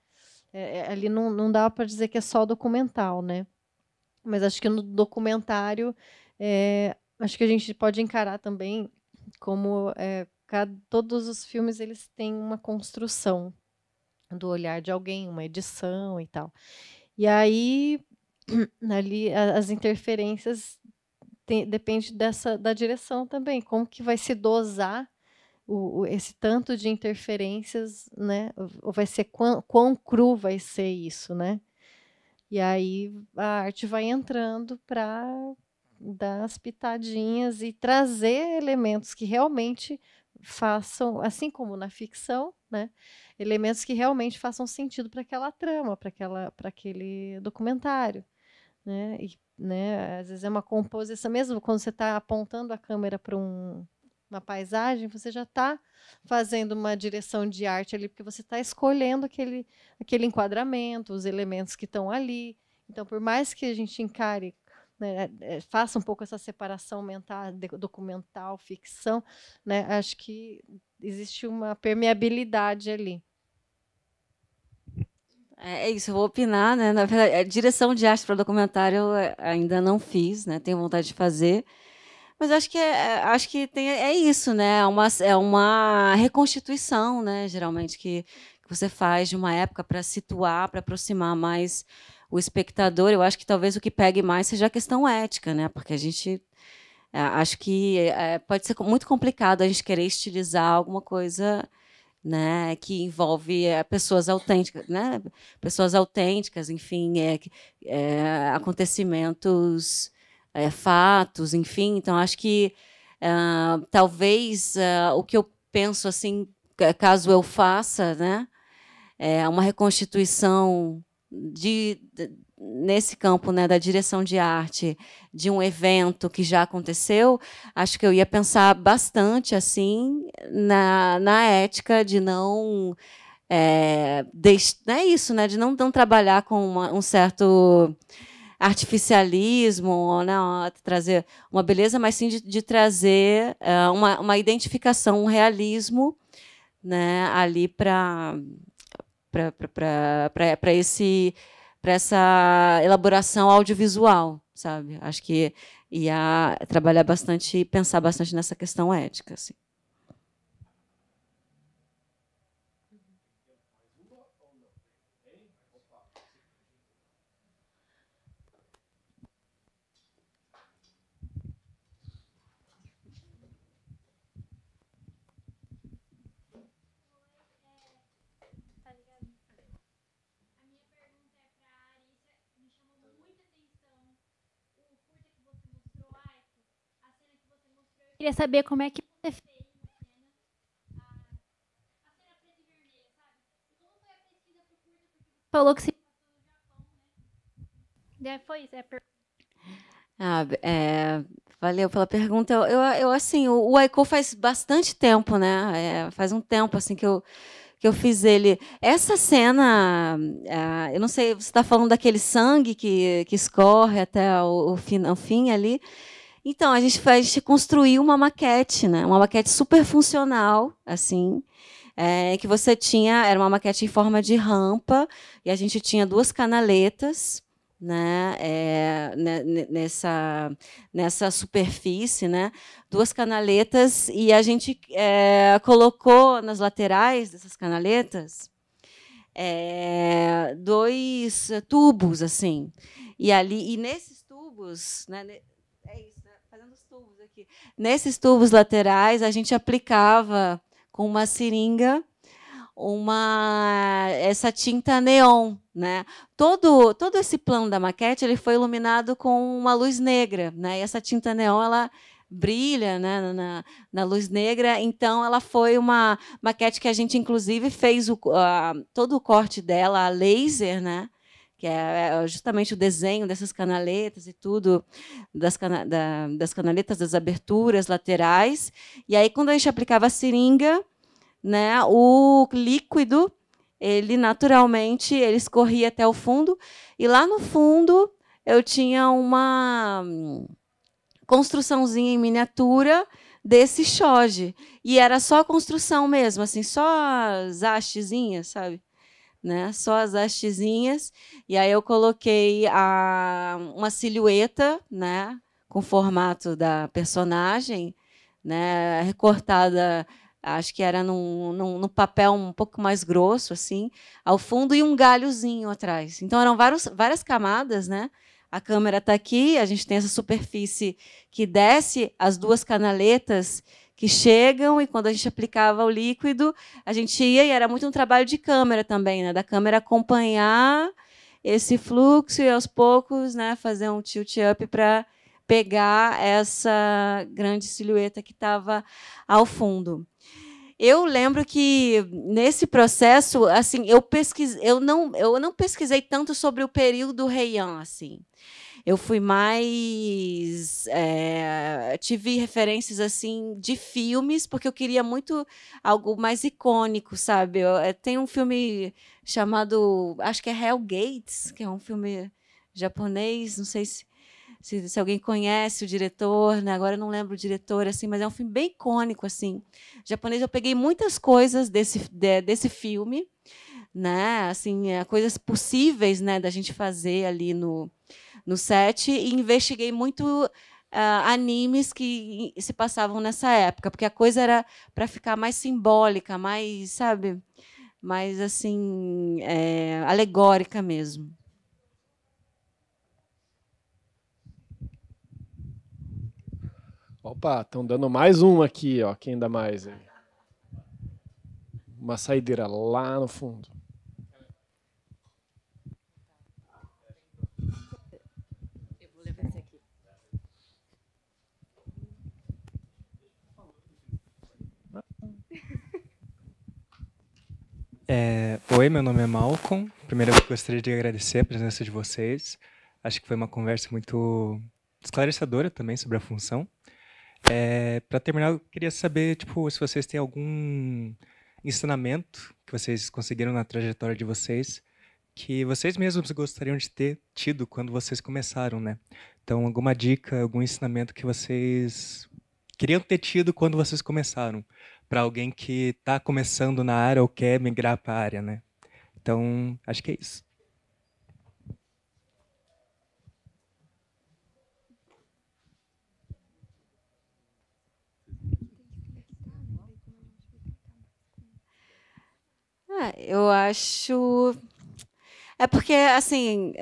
[SPEAKER 5] Ali não dá para dizer que é só documental, né? Mas acho que no documentário, acho que a gente pode encarar também como todos os filmes eles têm uma construção do olhar de alguém, uma edição e tal. E aí, ali, as interferências depende da direção também, como que vai se dosar esse tanto de interferências, né? Ou vai ser quão cru vai ser isso, né? E aí a arte vai entrando para dar as pitadinhas e trazer elementos que realmente façam, assim como na ficção, né? Elementos que realmente façam sentido para aquela trama, para aquele documentário, né? E, né, às vezes é uma composição, mesmo quando você está apontando a câmera para uma paisagem, você já está fazendo uma direção de arte ali, porque você está escolhendo aquele enquadramento, os elementos que estão ali. Então, por mais que a gente encare, né, faça um pouco essa separação mental, documental, ficção, né, acho que existe uma permeabilidade ali.
[SPEAKER 3] É isso, eu vou opinar, né? Na verdade, a direção de arte para documentário eu ainda não fiz, né? Tenho vontade de fazer. Mas acho que é isso, né? É uma reconstituição, né? Geralmente que você faz de uma época para situar, para aproximar mais o espectador. Eu acho que talvez o que pegue mais seja a questão ética, né? Porque a gente acho que pode ser muito complicado a gente querer estilizar alguma coisa, né, que envolve pessoas autênticas, né? Pessoas autênticas, enfim, acontecimentos. Fatos, enfim. Então, acho que talvez o que eu penso, assim, caso eu faça, né, uma reconstituição nesse campo, né, da direção de arte de um evento que já aconteceu, acho que eu ia pensar bastante assim na ética de não isso, né, de não trabalhar com um certo artificialismo, não, trazer uma beleza, mas sim de trazer uma identificação, um realismo, né, ali para essa elaboração audiovisual, sabe? Acho que ia trabalhar bastante e pensar bastante nessa questão ética, assim.
[SPEAKER 9] Queria saber como é que você fez a cena preta e vermelha, sabe? Como foi a pesquisa pro curta, porque você falou que se passou no Japão, né? Foi isso,
[SPEAKER 3] Valeu pela pergunta. Eu assim, o Aiko faz bastante tempo, né? Faz um tempo assim que eu fiz ele. Essa cena, eu não sei, você está falando daquele sangue que escorre até o fim ali. Então, a gente construiu uma maquete, né? Uma maquete super funcional, assim, que você tinha, era uma maquete em forma de rampa, e a gente tinha 2 canaletas, né, nessa superfície, né, 2 canaletas, e a gente colocou nas laterais dessas canaletas 2 tubos, assim, e nesses tubos, né, isso, né, fazendo os tubos aqui, nesses tubos laterais a gente aplicava com uma seringa essa tinta neon, né? Todo esse plano da maquete ele foi iluminado com uma luz negra, né? E essa tinta neon ela brilha, né, na luz negra. Então ela foi uma maquete que a gente inclusive fez todo o corte dela a laser, né? Que é justamente o desenho dessas canaletas e tudo, das canaletas, das aberturas laterais. E aí, quando a gente aplicava a seringa, né, o líquido, ele naturalmente ele escorria até o fundo, e lá no fundo eu tinha uma construçãozinha em miniatura desse shoji, e era só a construção mesmo, assim, só as hastezinhas, sabe? Né? Só as hastezinhas, e aí eu coloquei uma silhueta, né, com o formato da personagem, né, recortada, acho que era num papel um pouco mais grosso, assim, ao fundo, e um galhozinho atrás. Então, eram várias camadas, né? A câmera está aqui, a gente tem essa superfície que desce as 2 canaletas que chegam, e quando a gente aplicava o líquido, a gente ia, e era muito um trabalho de câmera também, né? Da câmera acompanhar esse fluxo e, aos poucos, né, fazer um tilt-up para pegar essa grande silhueta que estava ao fundo. Eu lembro que, nesse processo, assim, eu não pesquisei tanto sobre o período Heian, assim. Eu fui mais... tive referências assim de filmes, porque eu queria muito algo mais icônico, sabe? Tem um filme chamado, acho que é Hell Gates, que é um filme japonês, não sei se alguém conhece o diretor, né? Agora eu não lembro o diretor, assim, mas é um filme bem icônico, assim, japonês. Eu peguei muitas coisas desse filme, né? Assim, coisas possíveis, né, da gente fazer ali no set, e investiguei muito animes que se passavam nessa época, porque a coisa era para ficar mais simbólica, mais, sabe, mais assim, alegórica mesmo.
[SPEAKER 2] Opa, estão dando mais uma aqui, ó. Quem dá mais aí? Uma saideira lá no fundo.
[SPEAKER 3] Eu vou levar esse aqui.
[SPEAKER 10] Oi, meu nome é Malcolm. Primeiro, eu gostaria de agradecer a presença de vocês. Acho que foi uma conversa muito esclarecedora também sobre a função. Para terminar, eu queria saber, tipo, se vocês têm algum ensinamento que vocês conseguiram na trajetória de vocês, que vocês mesmos gostariam de ter tido quando vocês começaram, né? Então, alguma dica, algum ensinamento que vocês queriam ter tido quando vocês começaram, para alguém que está começando na área ou quer migrar para a área, né? Então, acho que é isso.
[SPEAKER 3] Eu acho... porque, assim,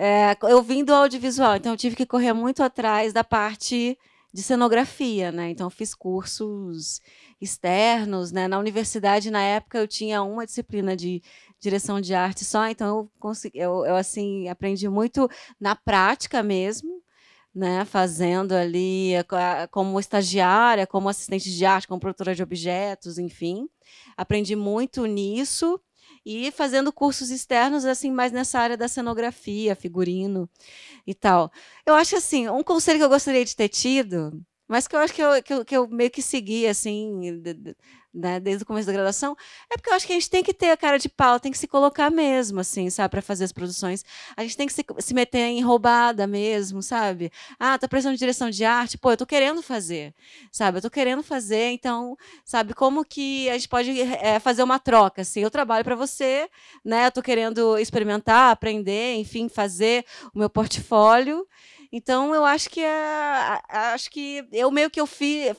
[SPEAKER 3] eu vim do audiovisual, então eu tive que correr muito atrás da parte de cenografia, né? Então, eu fiz cursos externos, né? Na universidade, na época, eu tinha uma disciplina de direção de arte só, então eu assim, aprendi muito na prática mesmo, né? Fazendo ali como estagiária, como assistente de arte, como produtora de objetos, enfim. Aprendi muito nisso. E fazendo cursos externos, assim, mais nessa área da cenografia, figurino e tal. Eu acho assim, um conselho que eu gostaria de ter tido, mas que eu acho que eu meio que segui, assim, né, desde o começo da graduação, é porque eu acho que a gente tem que ter a cara de pau, tem que se colocar mesmo, assim, sabe, para fazer as produções. A gente tem que se meter em roubada mesmo, sabe? Ah, tá precisando de direção de arte? Pô, eu tô querendo fazer, sabe? Eu tô querendo fazer, então, sabe, como que a gente pode fazer uma troca, assim? Eu trabalho para você, né? Eu tô querendo experimentar, aprender, enfim, fazer o meu portfólio. Então, eu acho que eu meio que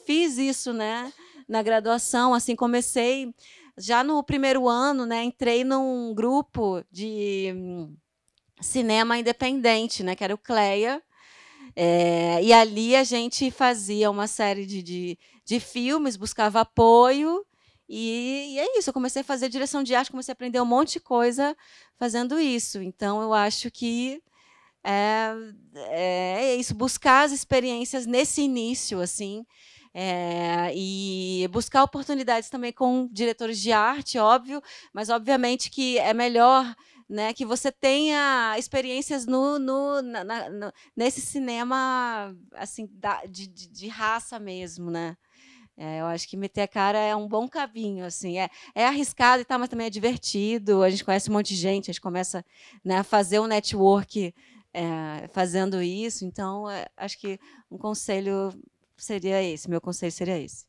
[SPEAKER 3] fiz isso, né? Na graduação, assim, comecei já no primeiro ano, né? Entrei num grupo de cinema independente, né? Que era o CLEA. E ali a gente fazia uma série de filmes, buscava apoio. E é isso, eu comecei a fazer direção de arte, comecei a aprender um monte de coisa fazendo isso. Então, eu acho que é isso, buscar as experiências nesse início, assim, e buscar oportunidades também com diretores de arte, óbvio, mas obviamente que é melhor, né, que você tenha experiências nesse cinema assim, de raça mesmo, né? Eu acho que meter a cara é um bom caminho, assim, é arriscado e tal, mas também é divertido. A gente conhece um monte de gente, a gente começa, né, a fazer um network fazendo isso. Então, acho que um conselho seria esse, meu conselho seria esse.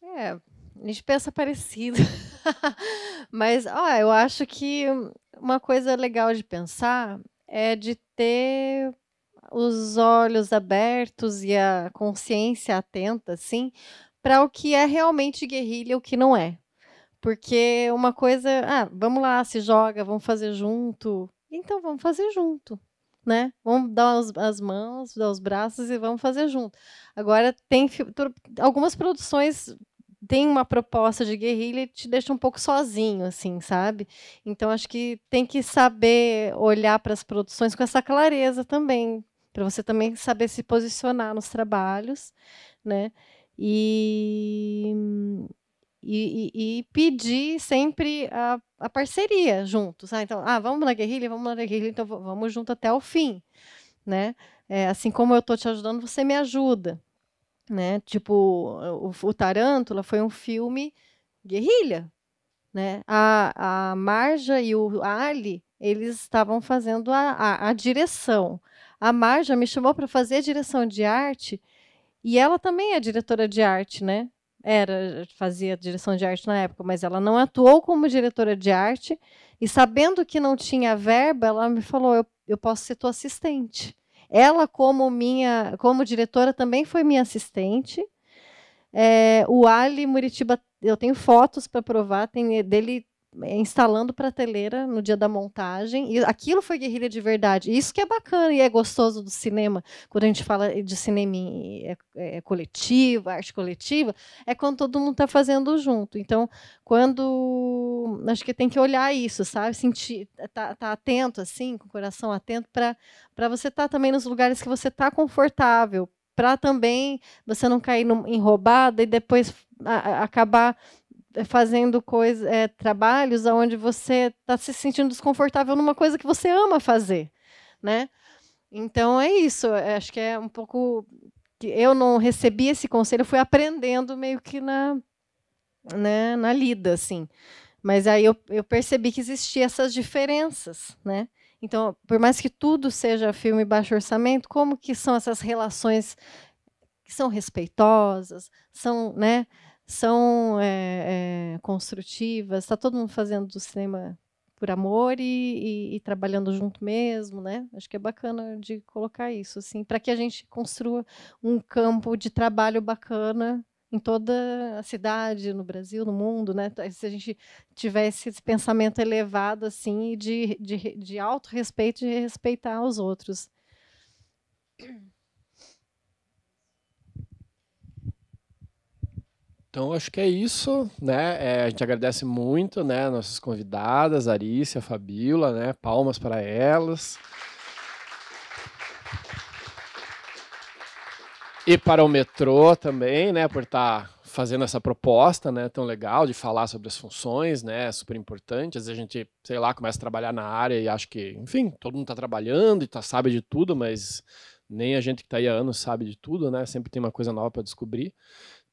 [SPEAKER 5] A gente pensa parecido. Mas eu acho que uma coisa legal de pensar é de ter os olhos abertos e a consciência atenta, assim, para o que é realmente guerrilha e o que não é. Porque uma coisa, vamos lá, se joga, vamos fazer junto. Então, vamos fazer junto, né? Vamos dar as mãos, dar os braços e vamos fazer junto. Agora, tem algumas produções têm uma proposta de guerrilha e te deixa um pouco sozinho, assim, sabe? Então, acho que tem que saber olhar para as produções com essa clareza também, para você também saber se posicionar nos trabalhos, né? E pedir sempre a parceria juntos. Então, vamos na guerrilha, então vamos junto até o fim, né? Assim como eu estou te ajudando, você me ajuda, né? Tipo, o Tarântula foi um filme guerrilha, né? A Marja e o Ali, eles estavam fazendo a direção. A Marja me chamou para fazer a direção de arte e ela também é diretora de arte, né? Fazia direção de arte na época, mas ela não atuou como diretora de arte e, sabendo que não tinha verba, ela me falou, eu posso ser tua assistente. Ela, como diretora, também foi minha assistente. O Ali Muritiba, eu tenho fotos para provar, tem dele instalando prateleira no dia da montagem, e aquilo foi guerrilha de verdade. Isso que é bacana e é gostoso do cinema, quando a gente fala de cinema coletivo, arte coletiva, é quando todo mundo está fazendo junto. Então, acho que tem que olhar isso, sabe? Sentir, tá atento, assim, com o coração atento, para você estar também nos lugares que você está confortável, para também você não cair em roubada e depois acabar fazendo trabalhos onde você está se sentindo desconfortável numa coisa que você ama fazer, né? Então é isso. Acho que é um pouco que eu não recebi esse conselho, eu fui aprendendo meio que na lida, assim. Mas aí eu percebi que existiam essas diferenças, né? Então, por mais que tudo seja filme baixo orçamento, como que são essas relações que são respeitosas, são, né? São construtivas, está todo mundo fazendo do cinema por amor e trabalhando junto mesmo, né? Acho que é bacana de colocar isso, assim, para que a gente construa um campo de trabalho bacana em toda a cidade, no Brasil, no mundo, né? Se a gente tivesse esse pensamento elevado, assim, de autorrespeito e de respeitar os outros.
[SPEAKER 2] Então, acho que é isso, né? A gente agradece muito, né, nossas convidadas, a Arícia, a Fabíola, né? Palmas para elas. E para o metrô também, né, por estar fazendo essa proposta, né, tão legal de falar sobre as funções, né, super importante. Às vezes a gente, sei lá, começa a trabalhar na área e acha que, enfim, todo mundo está trabalhando e sabe de tudo, mas nem a gente que está aí há anos sabe de tudo, né? Sempre tem uma coisa nova para descobrir.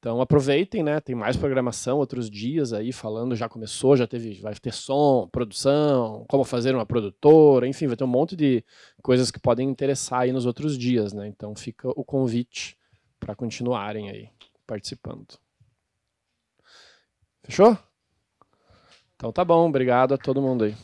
[SPEAKER 2] Então aproveitem, né? Tem mais programação, outros dias aí falando, já começou, vai ter som, produção, como fazer uma produtora, enfim, vai ter um monte de coisas que podem interessar aí nos outros dias, né? Então fica o convite para continuarem aí participando. Fechou? Então tá bom, obrigado a todo mundo aí.